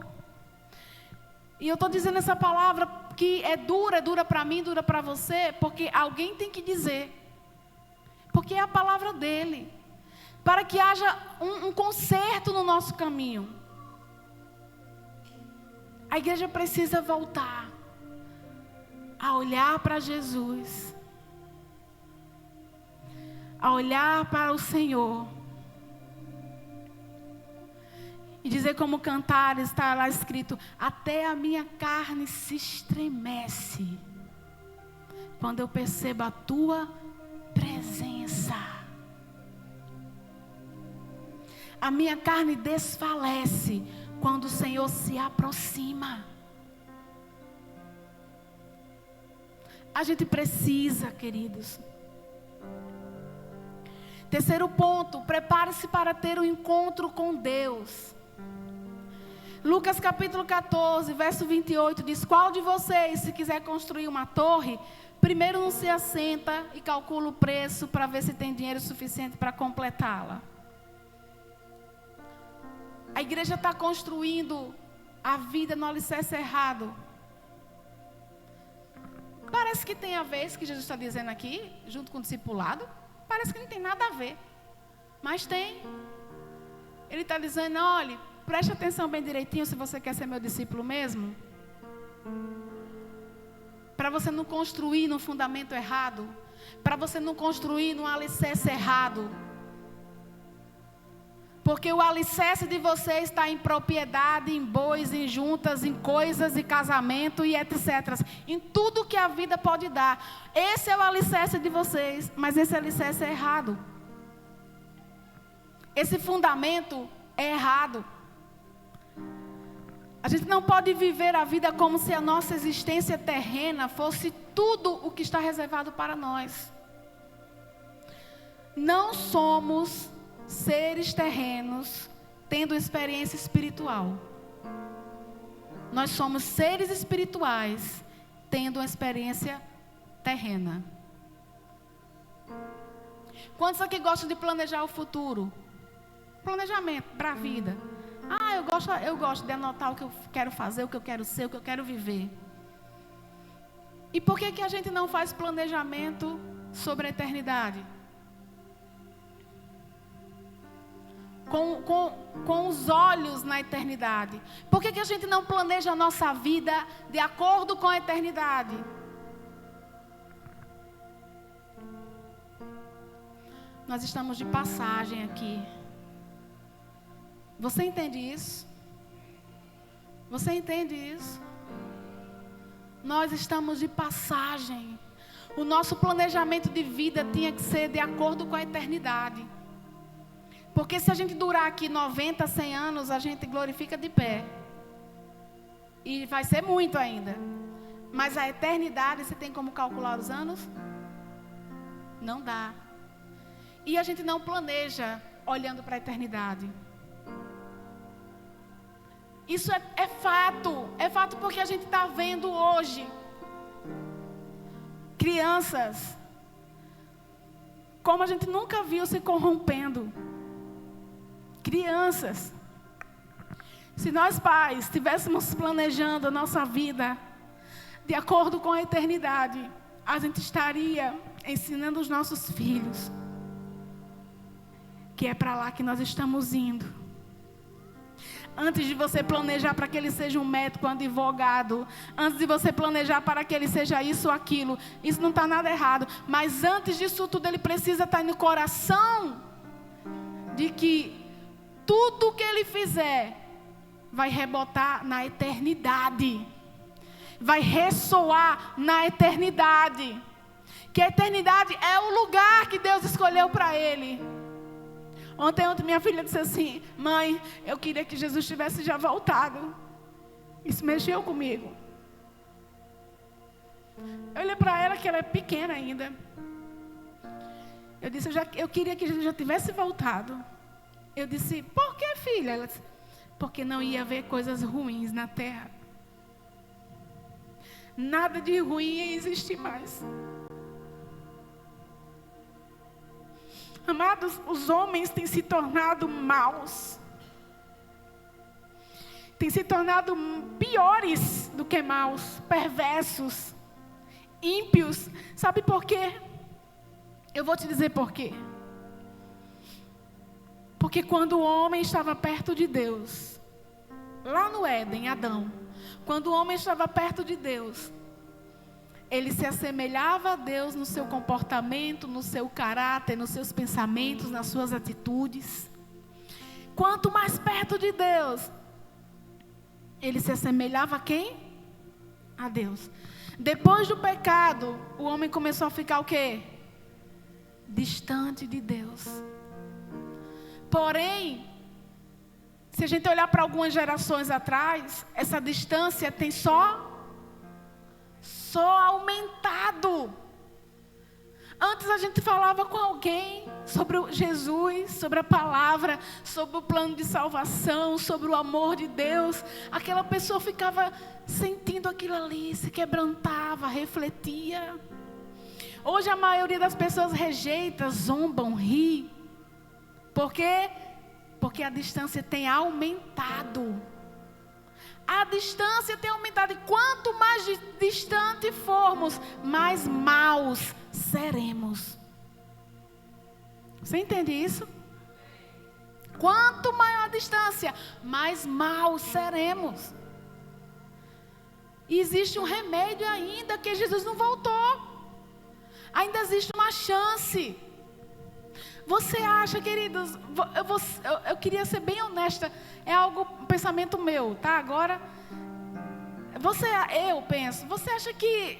E eu estou dizendo essa palavra que é dura para mim, dura para você, porque alguém tem que dizer. Porque é a palavra dEle. Para que haja um conserto no nosso caminho. A igreja precisa voltar a olhar para Jesus, a olhar para o Senhor e dizer como Cantares, está lá escrito: até a minha carne se estremece quando eu percebo a tua presença. A minha carne desfalece quando o Senhor se aproxima. A gente precisa, queridos. Terceiro ponto, prepare-se para ter um encontro com Deus. Lucas capítulo 14, verso 28 diz: qual de vocês, se quiser construir uma torre, primeiro não se assenta e calcula o preço para ver se tem dinheiro suficiente para completá-la? A igreja está construindo a vida no alicerce errado. Parece que tem a ver isso que Jesus está dizendo aqui, junto com o discipulado. Parece que não tem nada a ver. Mas tem. Ele está dizendo: olha, preste atenção bem direitinho se você quer ser meu discípulo mesmo. Para você não construir num fundamento errado. Para você não construir num alicerce errado. Porque o alicerce de você está em propriedade, em bois, em juntas, em coisas, em casamento e etc. Em tudo que a vida pode dar. Esse é o alicerce de vocês, mas esse alicerce é errado. Esse fundamento é errado. A gente não pode viver a vida como se a nossa existência terrena fosse tudo o que está reservado para nós. Não somos seres terrenos tendo experiência espiritual. Nós somos seres espirituais tendo uma experiência terrena. Quantos aqui gostam de planejar o futuro? Planejamento para a vida. Eu gosto de anotar o que eu quero fazer, o que eu quero ser, o que eu quero viver. E por que a gente não faz planejamento sobre a eternidade? Com os olhos na eternidade. Por que a gente não planeja a nossa vida de acordo com a eternidade? Nós estamos de passagem aqui. Você entende isso? Você entende isso? Nós estamos de passagem. O nosso planejamento de vida tinha que ser de acordo com a eternidade. Porque se a gente durar aqui 90, 100 anos, a gente glorifica de pé. E vai ser muito ainda. Mas a eternidade, você tem como calcular os anos? Não dá. E a gente não planeja olhando para a eternidade. Isso é fato. É fato porque a gente está vendo hoje crianças como a gente nunca viu se corrompendo. Crianças. Se nós pais estivéssemos planejando a nossa vida de acordo com a eternidade, a gente estaria ensinando os nossos filhos que é para lá que nós estamos indo. Antes de você planejar para que ele seja um médico, um advogado, antes de você planejar para que ele seja isso ou aquilo, isso não está nada errado. Mas antes disso tudo, ele precisa estar no coração de que tudo que ele fizer vai rebotar na eternidade. Vai ressoar na eternidade. Que a eternidade é o lugar que Deus escolheu para ele. Ontem minha filha disse assim: mãe, eu queria que Jesus tivesse já voltado. Isso mexeu comigo. Eu olhei para ela, que ela é pequena ainda. Eu disse: eu queria que Jesus já tivesse voltado. Eu disse: por que, filha? Ela disse: porque não ia haver coisas ruins na terra. Nada de ruim ia existir mais. Amados, os homens têm se tornado maus. Têm se tornado piores do que maus, perversos, ímpios. Sabe por quê? Eu vou te dizer por quê. Porque quando o homem estava perto de Deus, lá no Éden, Adão, quando o homem estava perto de Deus, ele se assemelhava a Deus no seu comportamento, no seu caráter, nos seus pensamentos, nas suas atitudes. Quanto mais perto de Deus, ele se assemelhava a quem? A Deus. Depois do pecado, o homem começou a ficar o quê? Distante de Deus. Porém, se a gente olhar para algumas gerações atrás, essa distância tem só aumentado. Antes a gente falava com alguém sobre Jesus, sobre a palavra, sobre o plano de salvação, sobre o amor de Deus. Aquela pessoa ficava sentindo aquilo ali, se quebrantava, refletia. Hoje a maioria das pessoas rejeita, zombam, ri. Por quê? Porque a distância tem aumentado. A distância tem aumentado. E quanto mais distante formos, mais maus seremos. Você entende isso? Quanto maior a distância, mais maus seremos. E existe um remédio ainda, que Jesus não voltou. Ainda existe uma chance. Você acha, queridos, eu queria ser bem honesta, é um pensamento meu, tá? Agora, eu penso, você acha que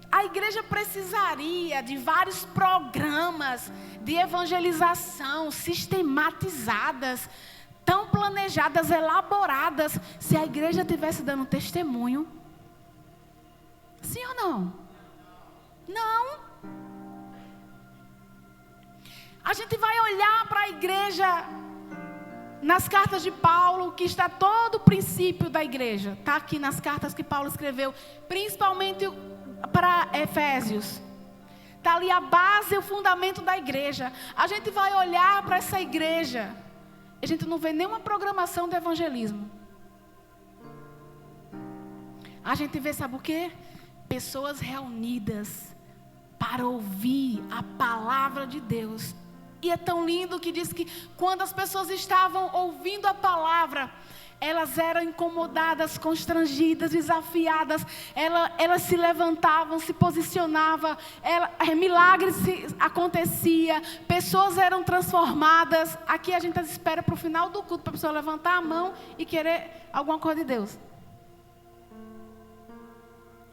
a igreja precisaria de vários programas de evangelização sistematizadas, tão planejadas, elaboradas, se a igreja estivesse dando testemunho? Sim ou não? Não. A gente vai olhar para a igreja nas cartas de Paulo, que está todo o princípio da igreja. Está aqui nas cartas que Paulo escreveu, principalmente para Efésios. Está ali a base e o fundamento da igreja. A gente vai olhar para essa igreja, a gente não vê nenhuma programação de evangelismo. A gente vê, sabe o quê? Pessoas reunidas para ouvir a palavra de Deus. E é tão lindo que diz que quando as pessoas estavam ouvindo a palavra, elas eram incomodadas, constrangidas, desafiadas. Elas se levantavam, se posicionavam. Milagres aconteciam. Pessoas eram transformadas. Aqui a gente espera para o final do culto, para a pessoa levantar a mão e querer alguma coisa de Deus.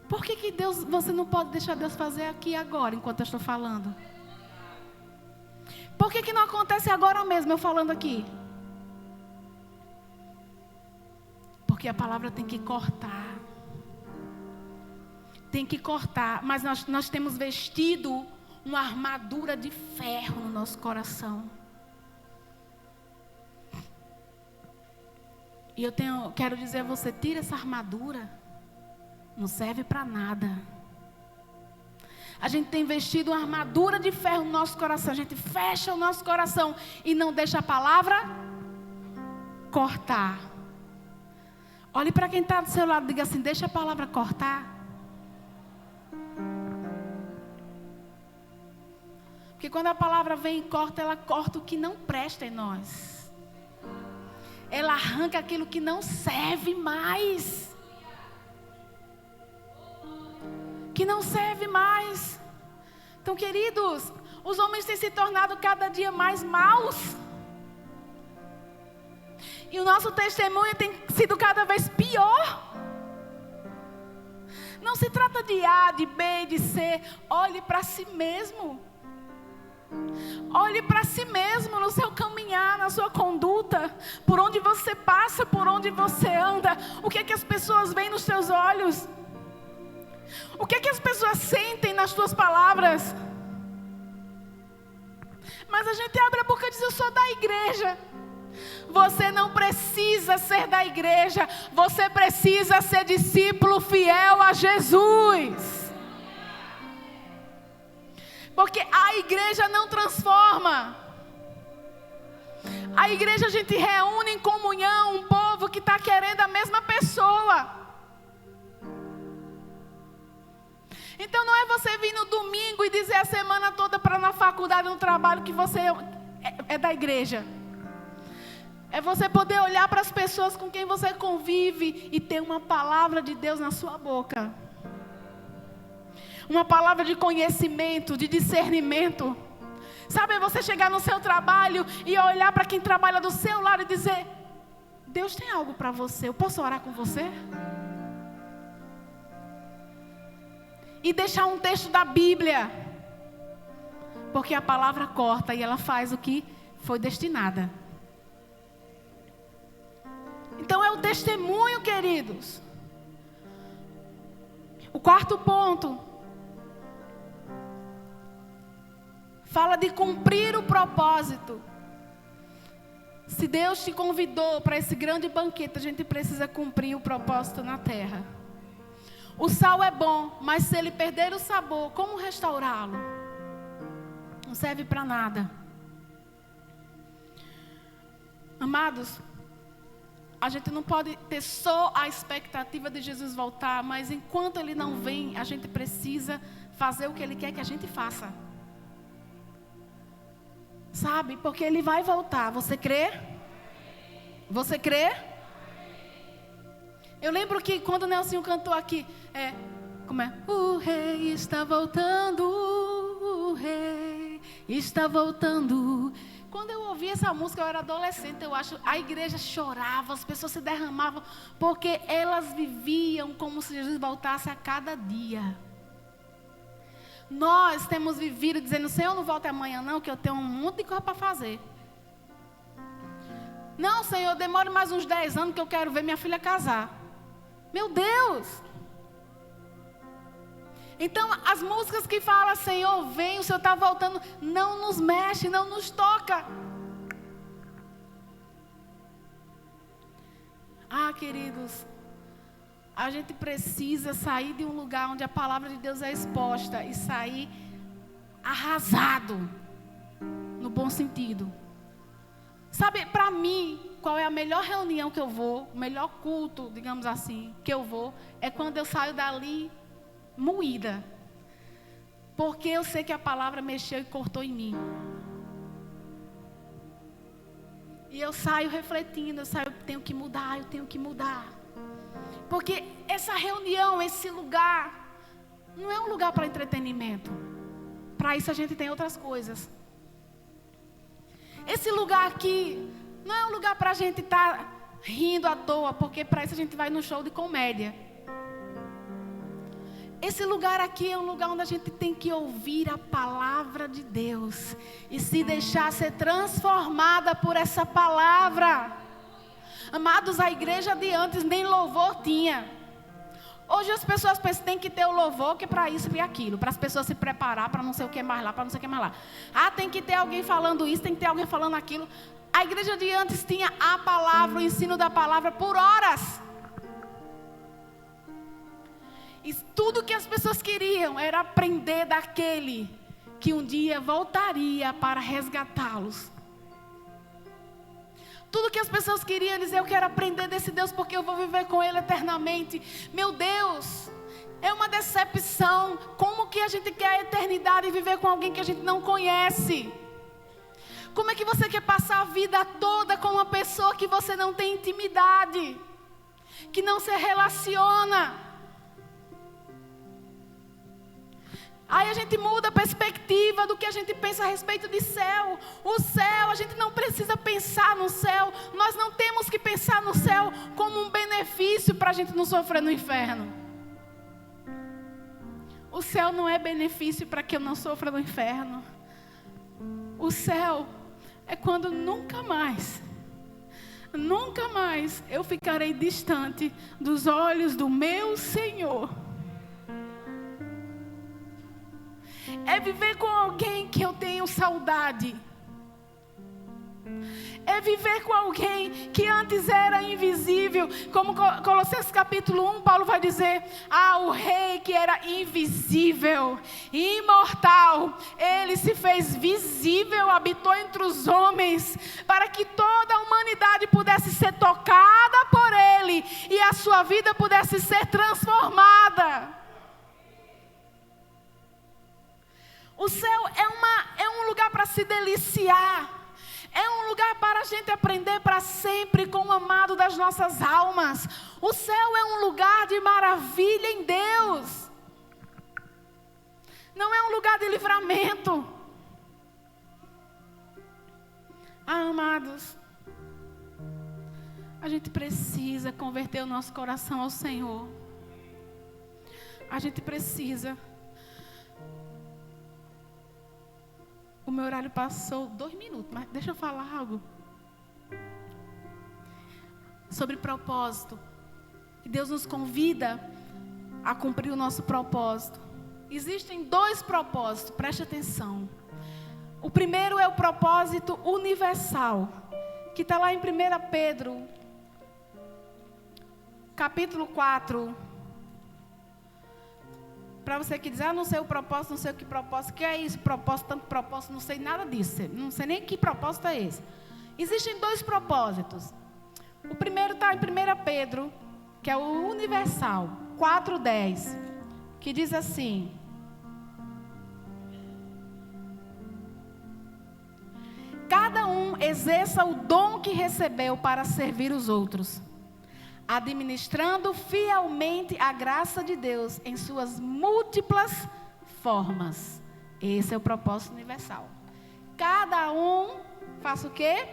Por que você não pode deixar Deus fazer aqui agora, enquanto eu estou falando? Por que não acontece agora mesmo, eu falando aqui? Porque a palavra tem que cortar. Tem que cortar. Mas nós temos vestido uma armadura de ferro no nosso coração. E quero dizer a você, tira essa armadura. Não serve para nada. A gente tem vestido uma armadura de ferro no nosso coração. A gente fecha o nosso coração e não deixa a palavra cortar. Olhe para quem está do seu lado e diga assim: deixa a palavra cortar. Porque quando a palavra vem e corta, ela corta o que não presta em nós. Ela arranca aquilo que não serve mais. Que não serve mais. Então, queridos, os homens têm se tornado cada dia mais maus. E o nosso testemunho tem sido cada vez pior. Não se trata de A, de B, de C. Olhe para si mesmo. Olhe para si mesmo no seu caminhar, na sua conduta. Por onde você passa, por onde você anda. O que é que as pessoas veem nos seus olhos? O que é que as pessoas sentem nas tuas palavras? Mas a gente abre a boca e diz: eu sou da igreja. Você não precisa ser da igreja. Você precisa ser discípulo fiel a Jesus. Porque a igreja não transforma. A igreja a gente reúne em comunhão um povo que está querendo a mesma pessoa. Então não é você vir no domingo e dizer a semana toda para na faculdade, no trabalho, que você é da igreja. É você poder olhar para as pessoas com quem você convive e ter uma palavra de Deus na sua boca. Uma palavra de conhecimento, de discernimento. Sabe, você chegar no seu trabalho e olhar para quem trabalha do seu lado e dizer: Deus tem algo para você, eu posso orar com você? E deixar um texto da Bíblia. Porque a palavra corta e ela faz o que foi destinada. Então é o testemunho, queridos. O quarto ponto fala de cumprir o propósito. Se Deus te convidou para esse grande banquete, a gente precisa cumprir o propósito na terra. O sal é bom, mas se ele perder o sabor, como restaurá-lo? Não serve para nada. Amados, a gente não pode ter só a expectativa de Jesus voltar, mas enquanto ele não vem, a gente precisa fazer o que ele quer que a gente faça. Sabe? Porque ele vai voltar. Você crê? Você crê? Eu lembro que quando o Nelsinho cantou aqui, como é? O rei está voltando, o rei está voltando. Quando eu ouvi essa música, eu era adolescente, eu acho, a igreja chorava, as pessoas se derramavam, porque elas viviam como se Jesus voltasse a cada dia. Nós temos vivido dizendo: Senhor, não volte amanhã não, que eu tenho um monte de coisa para fazer. Não, Senhor, demore mais uns 10 anos que eu quero ver minha filha casar. Meu Deus! Então, as músicas que falam: Senhor, vem, o Senhor está voltando, não nos mexe, não nos toca. Ah, queridos, a gente precisa sair de um lugar onde a palavra de Deus é exposta e sair arrasado, no bom sentido. Sabe, para mim, qual é a melhor reunião que eu vou, o melhor culto, digamos assim, que eu vou, é quando eu saio dali moída. Porque eu sei que a palavra mexeu e cortou em mim. E eu saio refletindo, eu tenho que mudar, eu tenho que mudar. Porque essa reunião, esse lugar, não é um lugar para entretenimento. Para isso a gente tem outras coisas. Esse lugar aqui não é um lugar para a gente estar rindo à toa, porque para isso a gente vai no show de comédia. Esse lugar aqui é um lugar onde a gente tem que ouvir a palavra de Deus e se deixar ser transformada por essa palavra. Amados, a igreja de antes nem louvor tinha. Hoje as pessoas pensam que tem que ter o louvor, que é para isso e aquilo, para as pessoas se preparar para não sei o que mais lá, para não sei o que mais lá. Ah, tem que ter alguém falando isso, tem que ter alguém falando aquilo. A igreja de antes tinha a palavra, o ensino da palavra por horas. E tudo que as pessoas queriam era aprender daquele que um dia voltaria para resgatá-los. Tudo que as pessoas queriam dizer: eu quero aprender desse Deus porque eu vou viver com Ele eternamente. Meu Deus, é uma decepção. Como que a gente quer a eternidade e viver com alguém que a gente não conhece? Como é que você quer passar a vida toda com uma pessoa que você não tem intimidade? Que não se relaciona? Aí a gente muda a perspectiva do que a gente pensa a respeito de céu. O céu, a gente não precisa pensar no céu. Nós não temos que pensar no céu como um benefício para a gente não sofrer no inferno. O céu não é benefício para que eu não sofra no inferno. O céu é quando nunca mais eu ficarei distante dos olhos do meu Senhor. É viver com alguém que eu tenho saudade. É viver com alguém que antes era invisível. Como Colossenses capítulo 1, Paulo vai dizer: o rei que era invisível, imortal, ele se fez visível, habitou entre os homens, para que toda a humanidade pudesse ser tocada por ele e a sua vida pudesse ser transformada. O céu é um lugar para se deliciar. É um lugar para a gente aprender para sempre com o amado das nossas almas. O céu é um lugar de maravilha em Deus. Não é um lugar de livramento. Amados, a gente precisa converter o nosso coração ao Senhor. A gente precisa. O meu horário passou 2 minutos, mas deixa eu falar algo sobre propósito. Que Deus nos convida a cumprir o nosso propósito. Existem 2 propósitos, preste atenção. O primeiro é o propósito universal, que está lá em 1 Pedro, capítulo 4. Para você que diz, não sei o propósito, não sei o que propósito, que é isso, propósito, tanto propósito, não sei nada disso, não sei nem que propósito é esse. Existem 2 propósitos. O primeiro está em 1 Pedro, que é o universal, 4:10, que diz assim: cada um exerça o dom que recebeu para servir os outros, administrando fielmente a graça de Deus em suas múltiplas formas. Esse é o propósito universal. Cada um faça o quê?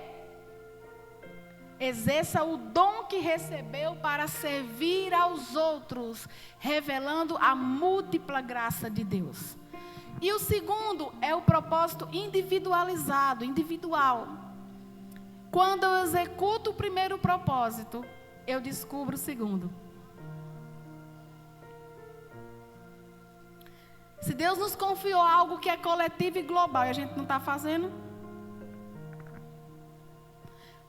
Exerça o dom que recebeu para servir aos outros, revelando a múltipla graça de Deus. E o segundo é o propósito individualizado, individual. Quando eu executo o primeiro propósito, eu descubro o segundo. Se Deus nos confiou algo que é coletivo e global e a gente não está fazendo,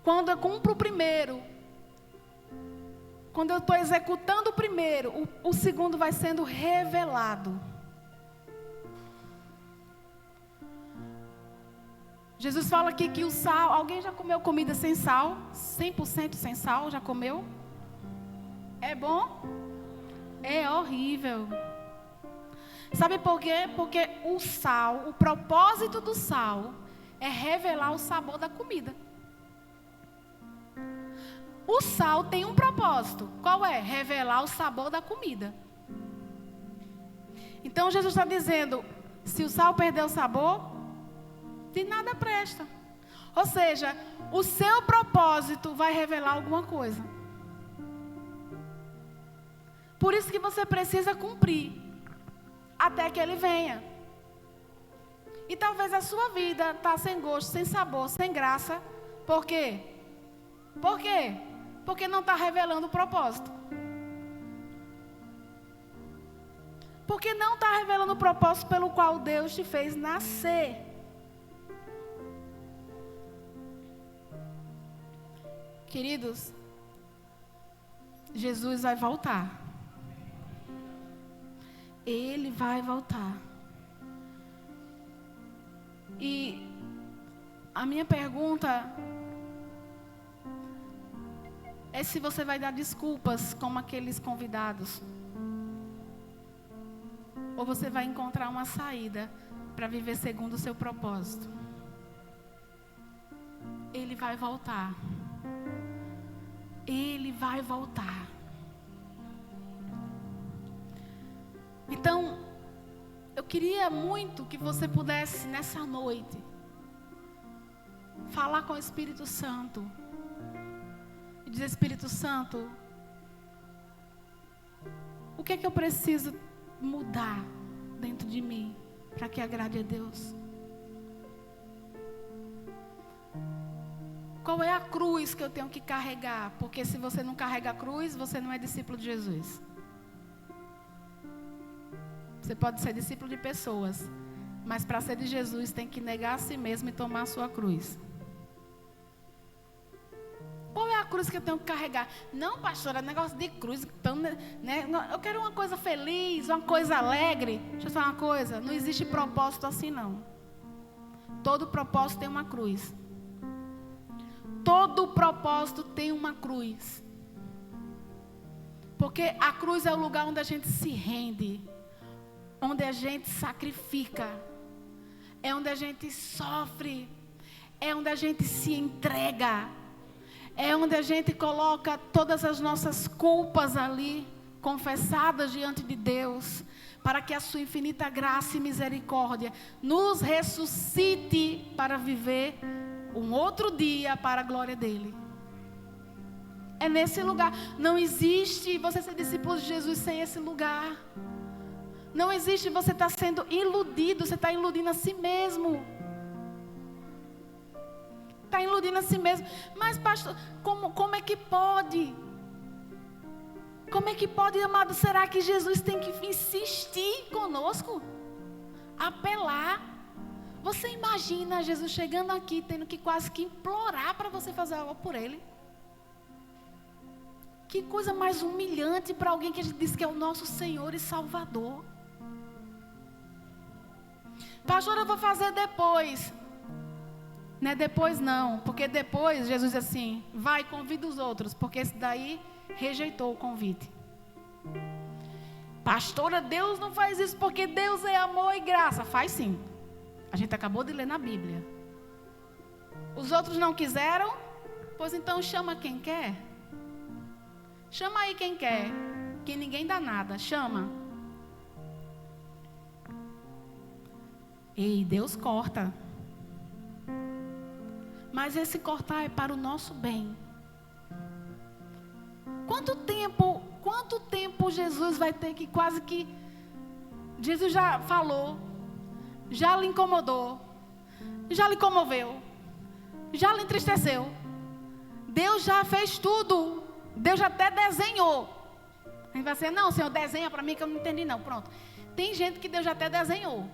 quando eu cumpro o primeiro, quando eu estou executando o primeiro, o segundo vai sendo revelado. Jesus fala aqui que o sal, alguém já comeu comida sem sal? 100% sem sal, já comeu? É bom? É horrível. Sabe por quê? Porque o sal, o propósito do sal é revelar o sabor da comida. O sal tem um propósito. Qual é? Revelar o sabor da comida. Então Jesus está dizendo, se o sal perder o sabor, de nada presta. Ou seja, o seu propósito vai revelar alguma coisa. Por isso que você precisa cumprir, até que ele venha. E talvez a sua vida está sem gosto, sem sabor, sem graça. Por quê? Por quê? Porque não está revelando o propósito. Porque não está revelando o propósito pelo qual Deus te fez nascer. Queridos, Jesus vai voltar. Ele vai voltar. E a minha pergunta é se você vai dar desculpas como aqueles convidados. Ou você vai encontrar uma saída para viver segundo o seu propósito. Ele vai voltar. Ele vai voltar. Então, eu queria muito que você pudesse, nessa noite, falar com o Espírito Santo. E dizer: Espírito Santo, o que é que eu preciso mudar dentro de mim para que agrade a Deus? Qual é a cruz que eu tenho que carregar? Porque se você não carrega a cruz, você não é discípulo de Jesus. Você pode ser discípulo de pessoas, mas para ser de Jesus tem que negar a si mesmo e tomar a sua cruz. Qual é a cruz que eu tenho que carregar? Não, pastora, negócio de cruz. Então, né, eu quero uma coisa feliz, uma coisa alegre. Deixa eu falar uma coisa. Não existe propósito assim, não. Todo propósito tem uma cruz. Todo propósito tem uma cruz. Porque a cruz é o lugar onde a gente se rende. Onde a gente sacrifica. É onde a gente sofre. É onde a gente se entrega. É onde a gente coloca todas as nossas culpas ali, confessadas diante de Deus, para que a sua infinita graça e misericórdia nos ressuscite para viver um outro dia para a glória dele. É nesse lugar. Não existe você ser discípulo de Jesus sem esse lugar. Não existe você estar sendo iludido, você está iludindo a si mesmo. Está iludindo a si mesmo. Mas, pastor, como é que pode? Como é que pode, amado? Será que Jesus tem que insistir conosco? Apelar? Você imagina Jesus chegando aqui, tendo que quase que implorar para você fazer algo por ele? Que coisa mais humilhante para alguém que a gente diz que é o nosso Senhor e Salvador. Pastor, eu vou fazer depois. Não é depois não, porque depois Jesus diz assim: vai, convida os outros, porque esse daí rejeitou o convite. Pastora, Deus não faz isso porque Deus é amor e graça. Faz sim. A gente acabou de ler na Bíblia. Os outros não quiseram? Pois então chama quem quer. Chama aí quem quer, que ninguém dá nada, chama. Ei, Deus corta. Mas esse cortar é para o nosso bem. Quanto tempo Jesus vai ter que quase que... Jesus já falou, já lhe incomodou, já lhe comoveu, já lhe entristeceu. Deus já fez tudo. Deus já até desenhou. A gente vai dizer: não, Senhor, desenha para mim que eu não entendi não. Pronto. Tem gente que Deus já até desenhou.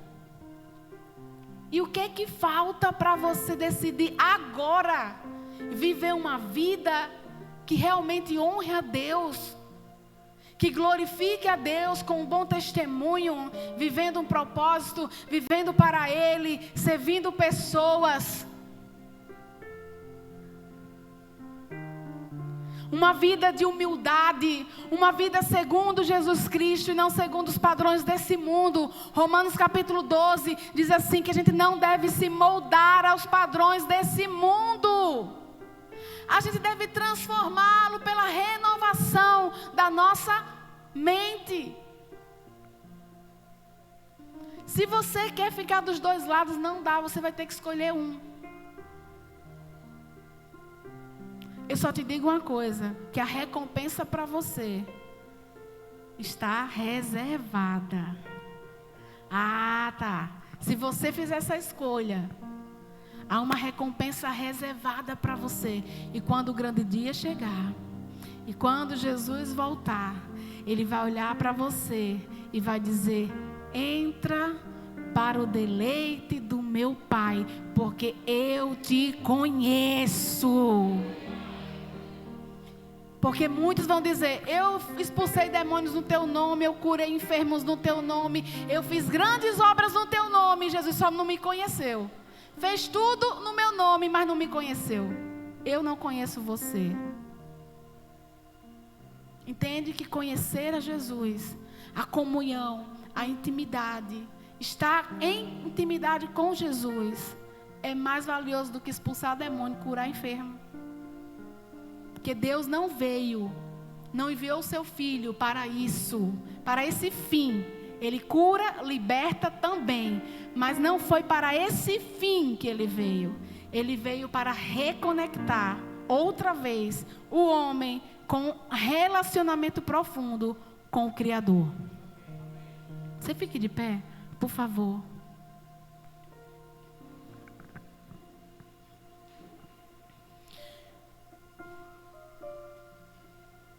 E o que é que falta para você decidir agora viver uma vida que realmente honre a Deus, que glorifique a Deus com um bom testemunho, vivendo um propósito, vivendo para Ele, servindo pessoas? Uma vida de humildade, uma vida segundo Jesus Cristo e não segundo os padrões desse mundo. Romanos capítulo 12 diz assim que a gente não deve se moldar aos padrões desse mundo. A gente deve transformá-lo pela renovação da nossa mente. Se você quer ficar dos dois lados, não dá, você vai ter que escolher um. Eu só te digo uma coisa, que a recompensa para você está reservada. Ah, tá. Se você fizer essa escolha, há uma recompensa reservada para você. E quando o grande dia chegar, e quando Jesus voltar, Ele vai olhar para você e vai dizer: entra para o deleite do meu Pai, porque eu te conheço. Porque muitos vão dizer: eu expulsei demônios no teu nome, eu curei enfermos no teu nome, eu fiz grandes obras no teu nome. Jesus só não me conheceu. Fez tudo no meu nome, mas não me conheceu. Eu não conheço você. Entende que conhecer a Jesus, a comunhão, a intimidade, estar em intimidade com Jesus, é mais valioso do que expulsar demônio, curar enfermo. Porque Deus não enviou o seu Filho para isso, para esse fim. Ele cura, liberta também. Mas não foi para esse fim que ele veio. Ele veio para reconectar outra vez o homem com um relacionamento profundo com o Criador. Você fique de pé, por favor.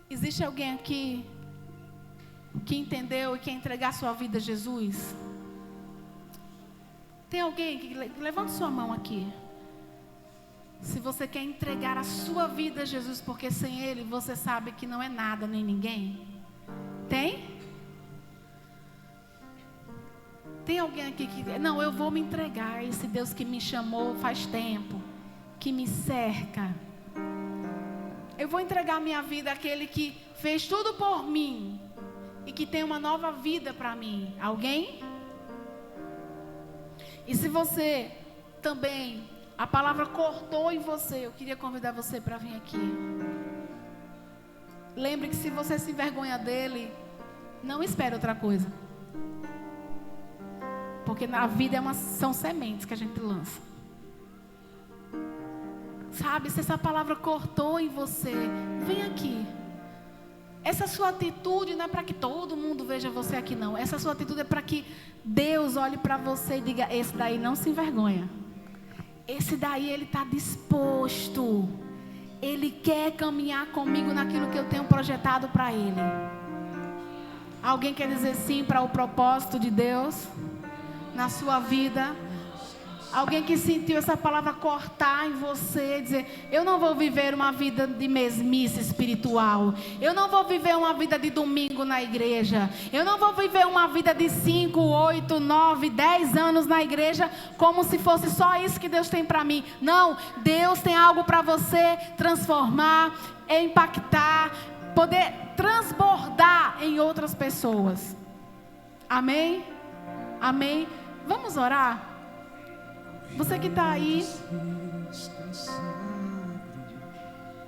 Existe alguém aqui que entendeu e quer entregar sua vida a Jesus? Tem alguém que levanta sua mão aqui. Se você quer entregar a sua vida a Jesus, porque sem Ele você sabe que não é nada nem ninguém. Tem? Tem alguém aqui que... Não, eu vou me entregar a esse Deus que me chamou faz tempo, que me cerca. Eu vou entregar minha vida àquele que fez tudo por mim e que tem uma nova vida para mim. Alguém? E se você também, a palavra cortou em você, eu queria convidar você para vir aqui. Lembre que se você se envergonha dele, não espere outra coisa. Porque na vida são sementes que a gente lança. Sabe, se essa palavra cortou em você, vem aqui. Essa sua atitude não é para que todo mundo veja você aqui, não. Essa sua atitude é para que Deus olhe para você e diga: esse daí não se envergonha. Esse daí ele está disposto. Ele quer caminhar comigo naquilo que eu tenho projetado para ele. Alguém quer dizer sim para o propósito de Deus na sua vida? Alguém que sentiu essa palavra cortar em você, dizer: eu não vou viver uma vida de mesmice espiritual. Eu não vou viver uma vida de domingo na igreja. Eu não vou viver uma vida de 5, 8, 9, 10 anos na igreja, como se fosse só isso que Deus tem para mim. Não, Deus tem algo para você transformar, impactar, poder transbordar em outras pessoas. Amém? Amém? Vamos orar? Você que está aí,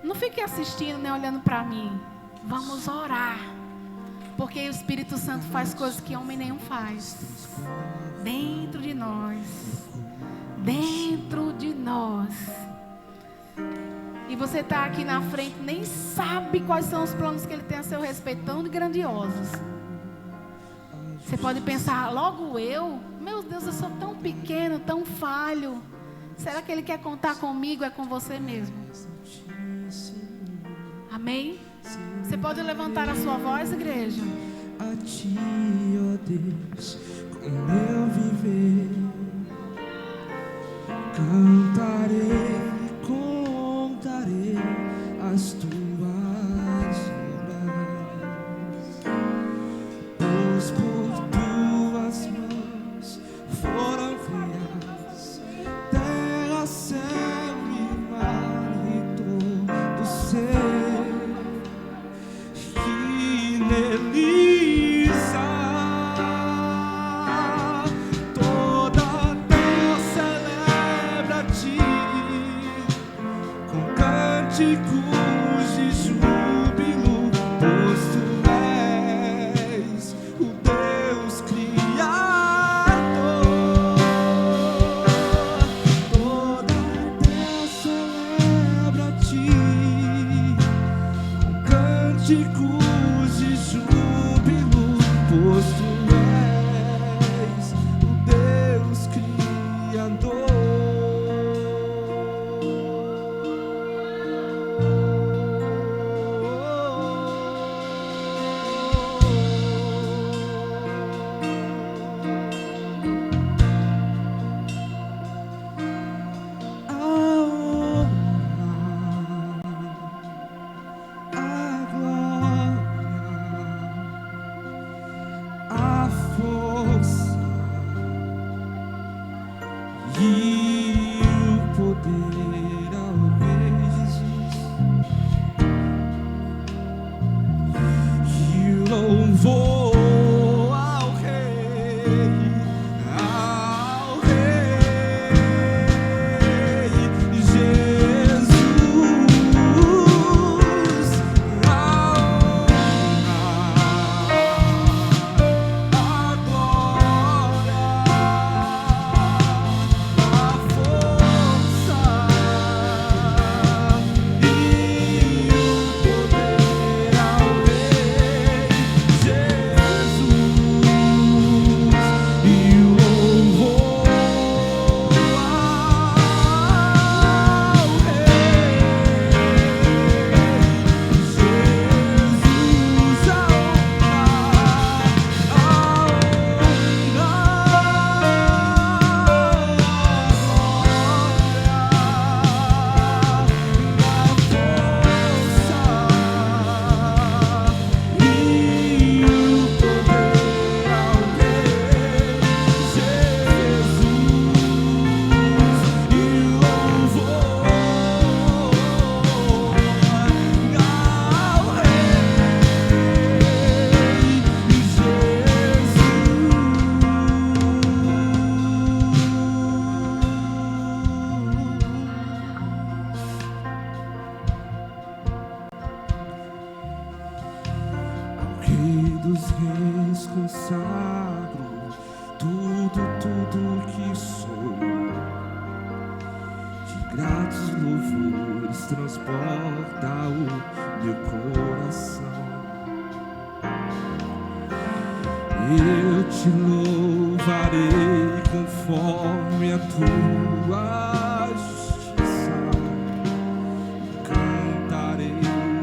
não fique assistindo nem olhando para mim. Vamos orar, porque o Espírito Santo faz coisas que homem nenhum faz. Dentro de nós. Dentro de nós. E você está aqui na frente, nem sabe quais são os planos que Ele tem a seu respeito, tão grandiosos. Você pode pensar: logo eu? Meu Deus, eu sou tão pequeno, tão falho. Será que Ele quer contar comigo? É com você mesmo. Amém? Você pode levantar a sua voz, igreja? A Ti, ó Deus, com meu viver, cantarei e contarei as Tuas obras, pois por Tuas mãos foram criadas terra, céu e mar e todo ser que nele está. Toda terra celebra farei conforme a tua justiça. Cantarei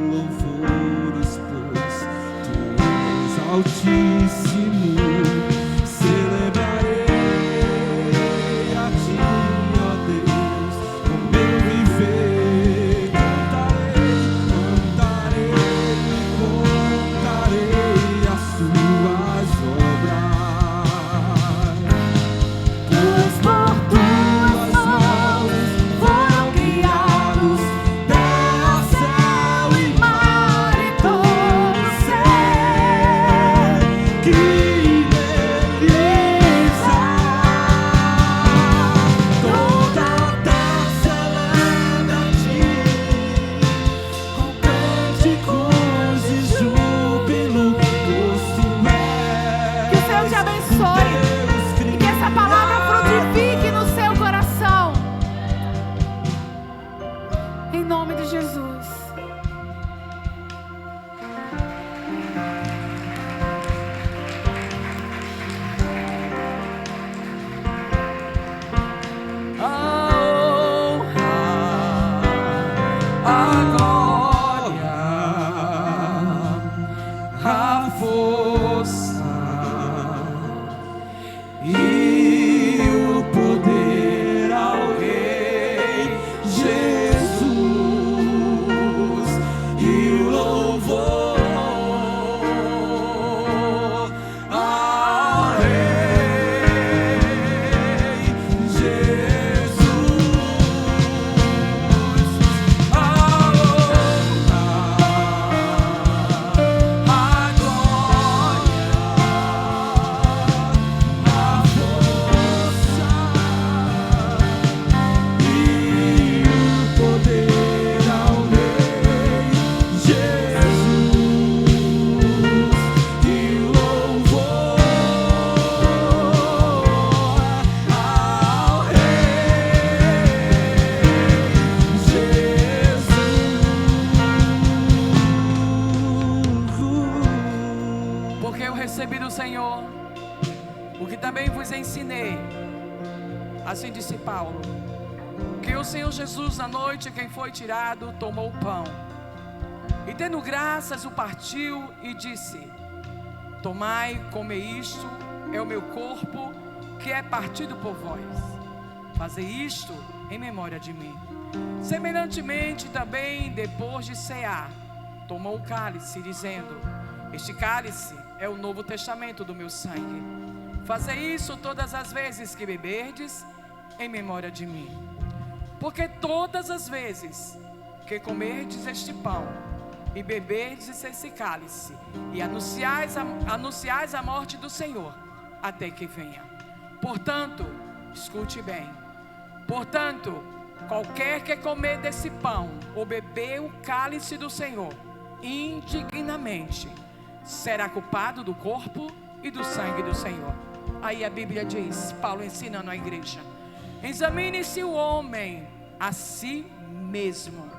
louvores, pois tu és altíssimo. Celebrarei a ti, ó Deus, com meu viver. Cantarei as tuas obras. Pois por tuas mãos foram criados terra, céu e mar e todo ser que beleza. Toda a terra celebra a ti, com cânticos e júbilo, pois tu és Que o Senhor te abençoe. Deus E que essa palavra frutifique no seu coração. Em nome de Jesus. A honra, a glória, a força e o poder ao Rei Jesus, e o louvor ao Rei Jesus. A honra, a glória, a força e o poder ao Rei Jesus, e o louvor ao Rei Jesus. Porque eu recebi do Senhor o que também vos ensinei, assim disse Paulo, que o Senhor Jesus, na noite em que foi tirado, tomou o pão e, tendo graças, o partiu e disse: tomai, comei, isto é o meu corpo, que é partido por vós. Fazei isto em memória de mim. Semelhantemente também, depois de cear, tomou o cálice, dizendo: este cálice é o novo testamento do meu sangue. Fazei isso todas as vezes que beberdes, em memória de mim. Porque todas as vezes que comerdes este pão e beberdes esse cálice, e anunciais a morte do Senhor, até que venha. Portanto, escute bem, portanto, qualquer que comer desse pão ou beber o cálice do Senhor indignamente, será culpado do corpo e do sangue do Senhor. Aí a Bíblia diz, Paulo ensinando a igreja: examine-se o homem a si mesmo,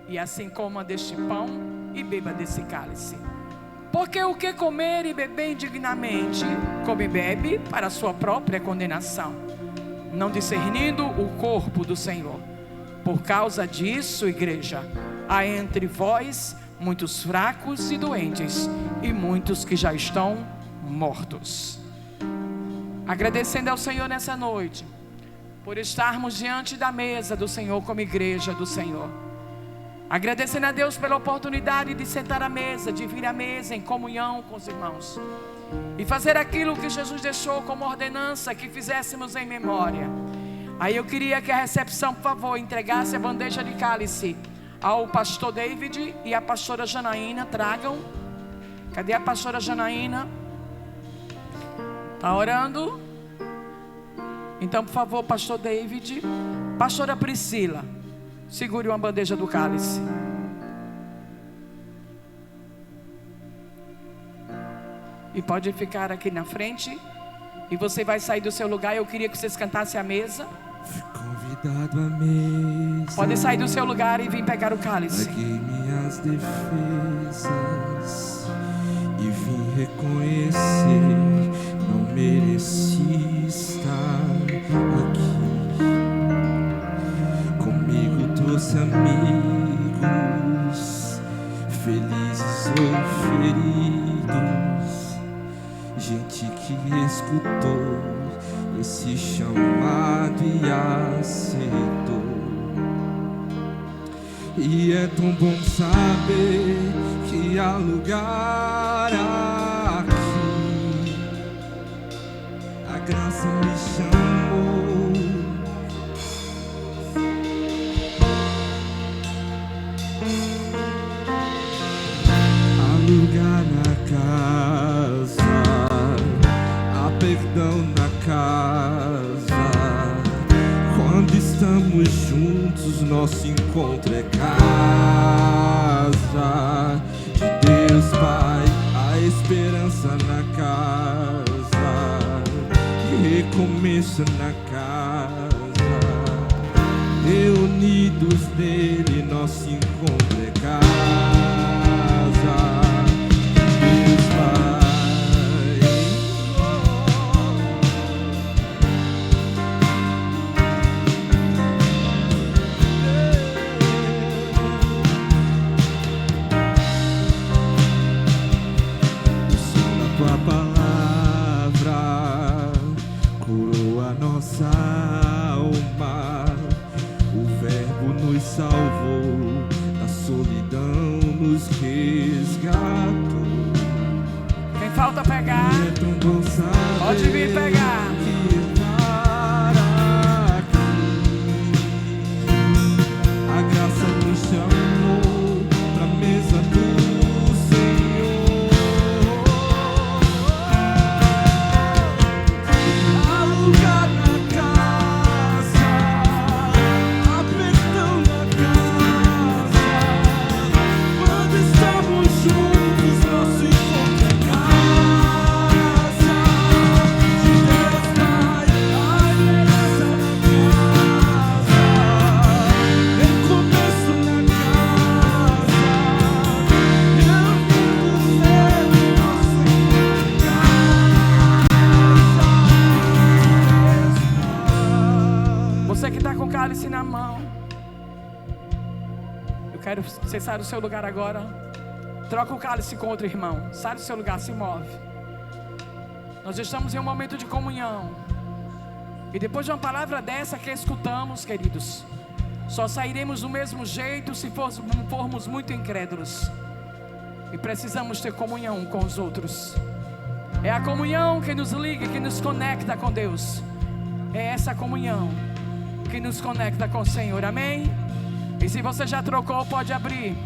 e assim coma deste pão e beba desse cálice. Porque o que comer e beber indignamente, come e bebe para a sua própria condenação, não discernindo o corpo do Senhor. Por causa disso, igreja, há entre vós muitos fracos e doentes, e muitos que já estão mortos. Agradecendo ao Senhor nessa noite, por estarmos diante da mesa do Senhor como igreja do Senhor. Agradecendo a Deus pela oportunidade de sentar à mesa, de vir à mesa em comunhão com os irmãos e fazer aquilo que Jesus deixou como ordenança, que fizéssemos em memória. Aí eu queria que a recepção, por favor, entregasse a bandeja de cálice ao pastor David e a pastora Janaína. Tragam. Cadê a pastora Janaína? Está orando? Então, por favor, pastor David, pastora Priscila, segure uma bandeja do cálice. E pode ficar aqui na frente. E você vai sair do seu lugar. Eu queria que vocês cantassem a mesa. Fui convidado à mesa. Pode sair do seu lugar e vir pegar o cálice. Paguei minhas defesas e vim reconhecer que escutou esse chamado e aceitou. E é tão bom saber que há lugar aqui. A graça me chamou. Há lugar na casa, há perdão na casa. Quando estamos juntos, nosso encontro é casa de Deus Pai. A esperança na casa, recomeço na casa. Reunidos nele, nosso encontro é casa de Deus Pai. Tua palavra curou a nossa alma. O Verbo nos salvou, da solidão nos resgatou. Quem falta pegar, É tão bom saber pode vir pegar. que estar aqui. A graça nos chamou pra mesa do Senhor. Há lugar na casa, há perdão na casa. Quando estamos juntos, nosso encontro é casa de Deus Pai. A esperança na casa, recomeço na casa. Reunidos nele, nosso encontro é casa. Você que está com o cálice na mão, eu quero que você saia do seu lugar agora. Troca o cálice com outro irmão. Sai do seu lugar, se move. Nós estamos em um momento de comunhão. E depois de uma palavra dessa que escutamos, queridos, só sairemos do mesmo jeito se formos muito incrédulos. E precisamos ter comunhão com os outros. É a comunhão que nos liga, que nos conecta com Deus. É essa comunhão que nos conecta com o Senhor, amém? E se você já trocou, pode abrir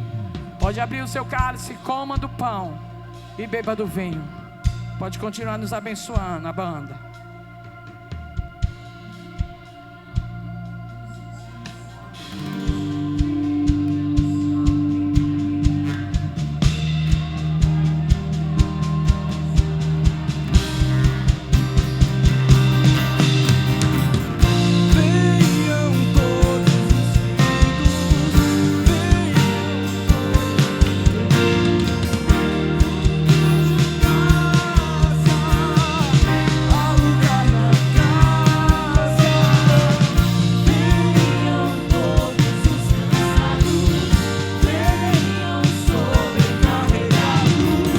o seu cálice, coma do pão e beba do vinho. Pode continuar nos abençoando, a banda. Venham todos os filhos, há lugar na casa. Venham todos os cansados, venham sobrecarregados.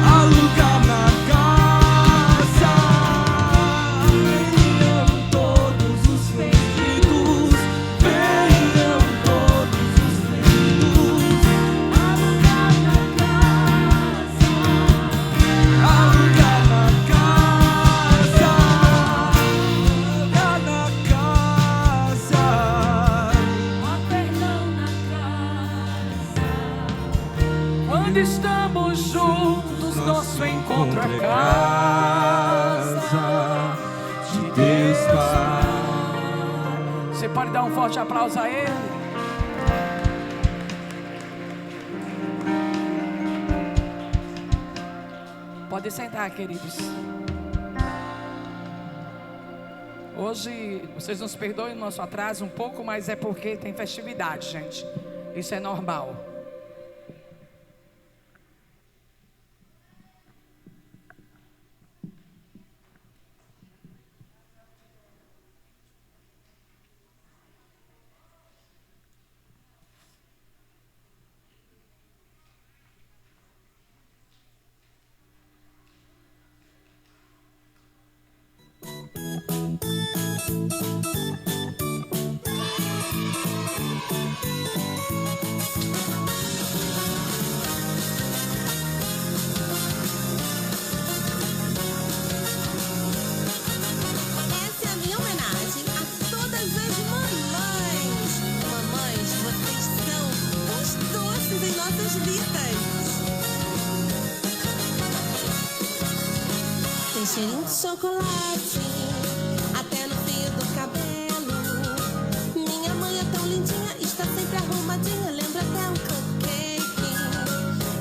Há lugar na casa. Venham todos os perdidos, venham todos os perdidos. Há lugar na casa. Há lugar na casa. Lugar na casa. Há perdão na casa. Quando estamos juntos, nosso encontro é casa de Deus Pai. Você pode dar um forte aplauso a Ele? Pode sentar, queridos. Hoje, vocês nos perdoem o nosso atraso um pouco, mas é porque tem festividade, gente. Isso é normal. Essa é a minha homenagem a todas as mamães. Mamães, vocês são os doces em nossas vidas. Tem cheirinho de chocolate até no fio do cabelo. Minha mãe é tão lindinha, está sempre arrumadinha, lembra até um cupcake.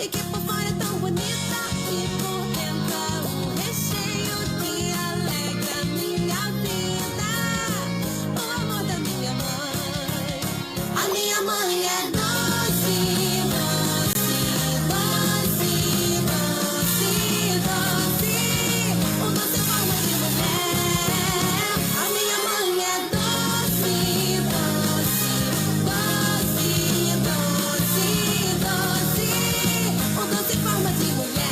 E que por fora é tão bonita e por dentro é um recheio que alegra minha vida. O amor da minha mãe. A minha mãe é doce, doce, doce, doce, doce. Um doce forma de mulher. A minha mãe é doce, doce, doce, doce, doce. Um doce forma de mulher.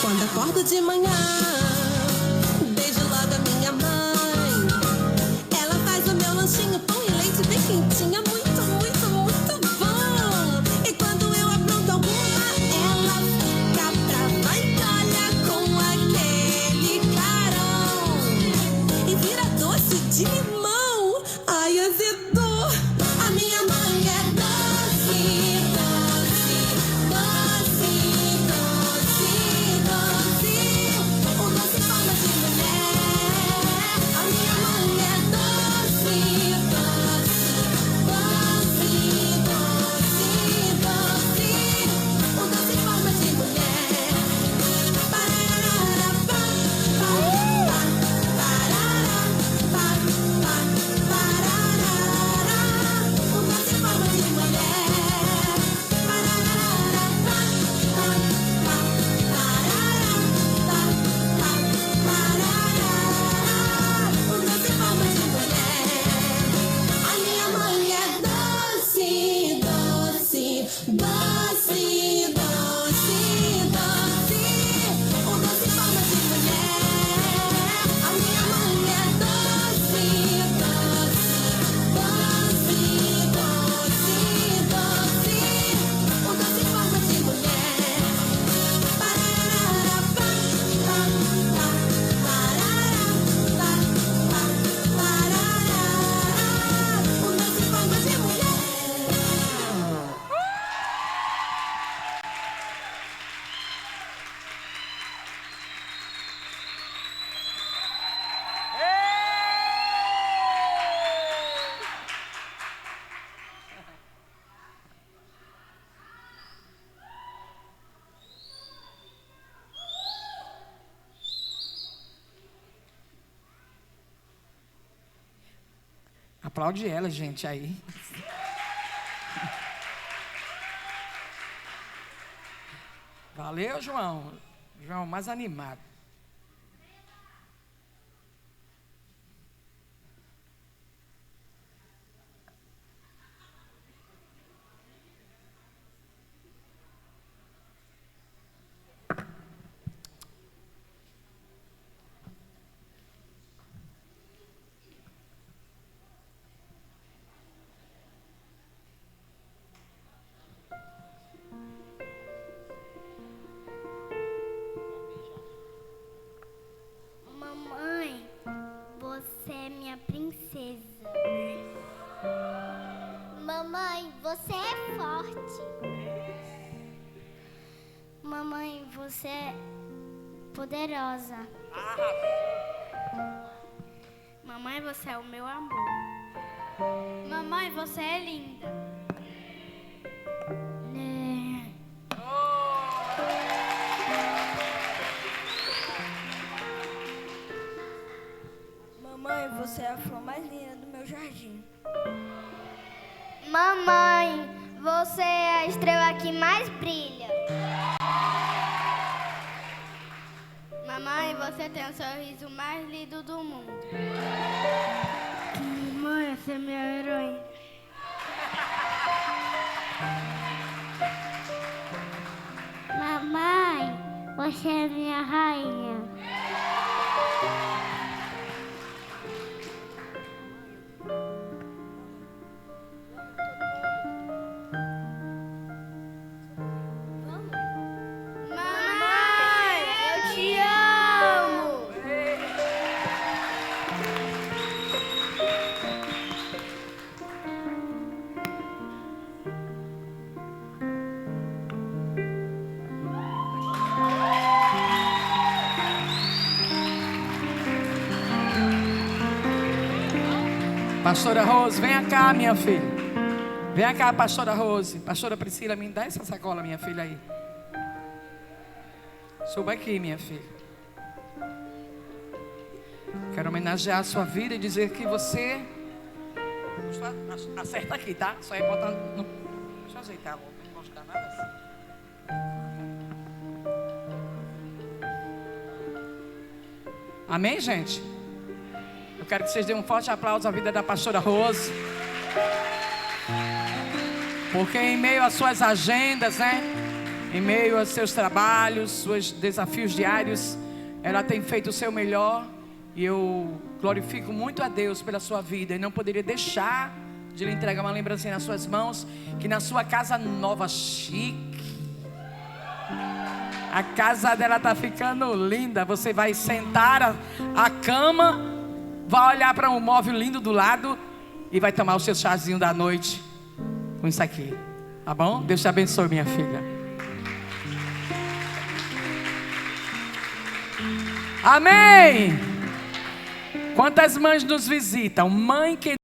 Quando acordo de manhã, beijo logo a minha mãe. Ela faz o meu lanchinho, pão e leite bem quentinho, muito, muito, muito bom. E quando eu apronto alguma, ela fica brava e olha com aquele carão. E vira doce de limão, ai azedou. A minha mãe é doce, doce, doce, doce, doce. Um doce forma de mulher. A minha mãe é doce, doce, doce, doce, doce. Um doce forma de mulher. Pararara, pá, pá, pá, parará, pá, pá, parará. Um doce forma de mulher. Pararara, pá, pá, pá, parará, pá, pá, parará. Um doce forma de mulher. A minha mãe é doce, doce, doce, doce, doce. Um doce forma de mulher. A minha mãe é doce, doce, doce, doce, doce. Um doce forma de mulher. Parará, pá, pá, pá, parará, pá, pá, parará. Um doce forma de mulher. Aplaude ela, gente, aí. Valeu, João. João, mais animado. Mamãe, você é minha princesa. Mamãe, você é forte. Mamãe, você é poderosa. Mamãe, você é o meu amor. Mamãe, você é linda. Mamãe, você é a flor mais linda do meu jardim. Mamãe, você é a estrela que mais brilha. Mamãe, você tem o sorriso mais lindo do mundo. Mamãe, você é minha heroína. Mamãe, você é minha rainha. Mamãe, eu te amo. Pastora Rose, venha cá, minha filha. Venha cá, pastora Rose. Pastora Priscila, me dá essa sacola, minha filha aí. Suba aqui, minha filha. Quero homenagear a sua vida e dizer que você... Acerta aqui, tá? Só é botar no... Deixa eu ajeitar, amor. Não vou ficar nada assim. Amém, gente? Eu quero que vocês deem um forte aplauso à vida da pastora Rose. Porque em meio às suas agendas, né? Em meio aos seus trabalhos, seus desafios diários, ela tem feito o seu melhor. E eu glorifico muito a Deus pela sua vida. E não poderia deixar de lhe entregar uma lembrancinha nas suas mãos. Que na sua casa nova, chique, a casa dela está ficando linda. Você vai sentar a cama, vai olhar para um móvel lindo do lado e vai tomar o seu chazinho da noite com isso aqui. Tá bom? Deus te abençoe, minha filha. Amém! Quantas mães nos visitam? Mãe que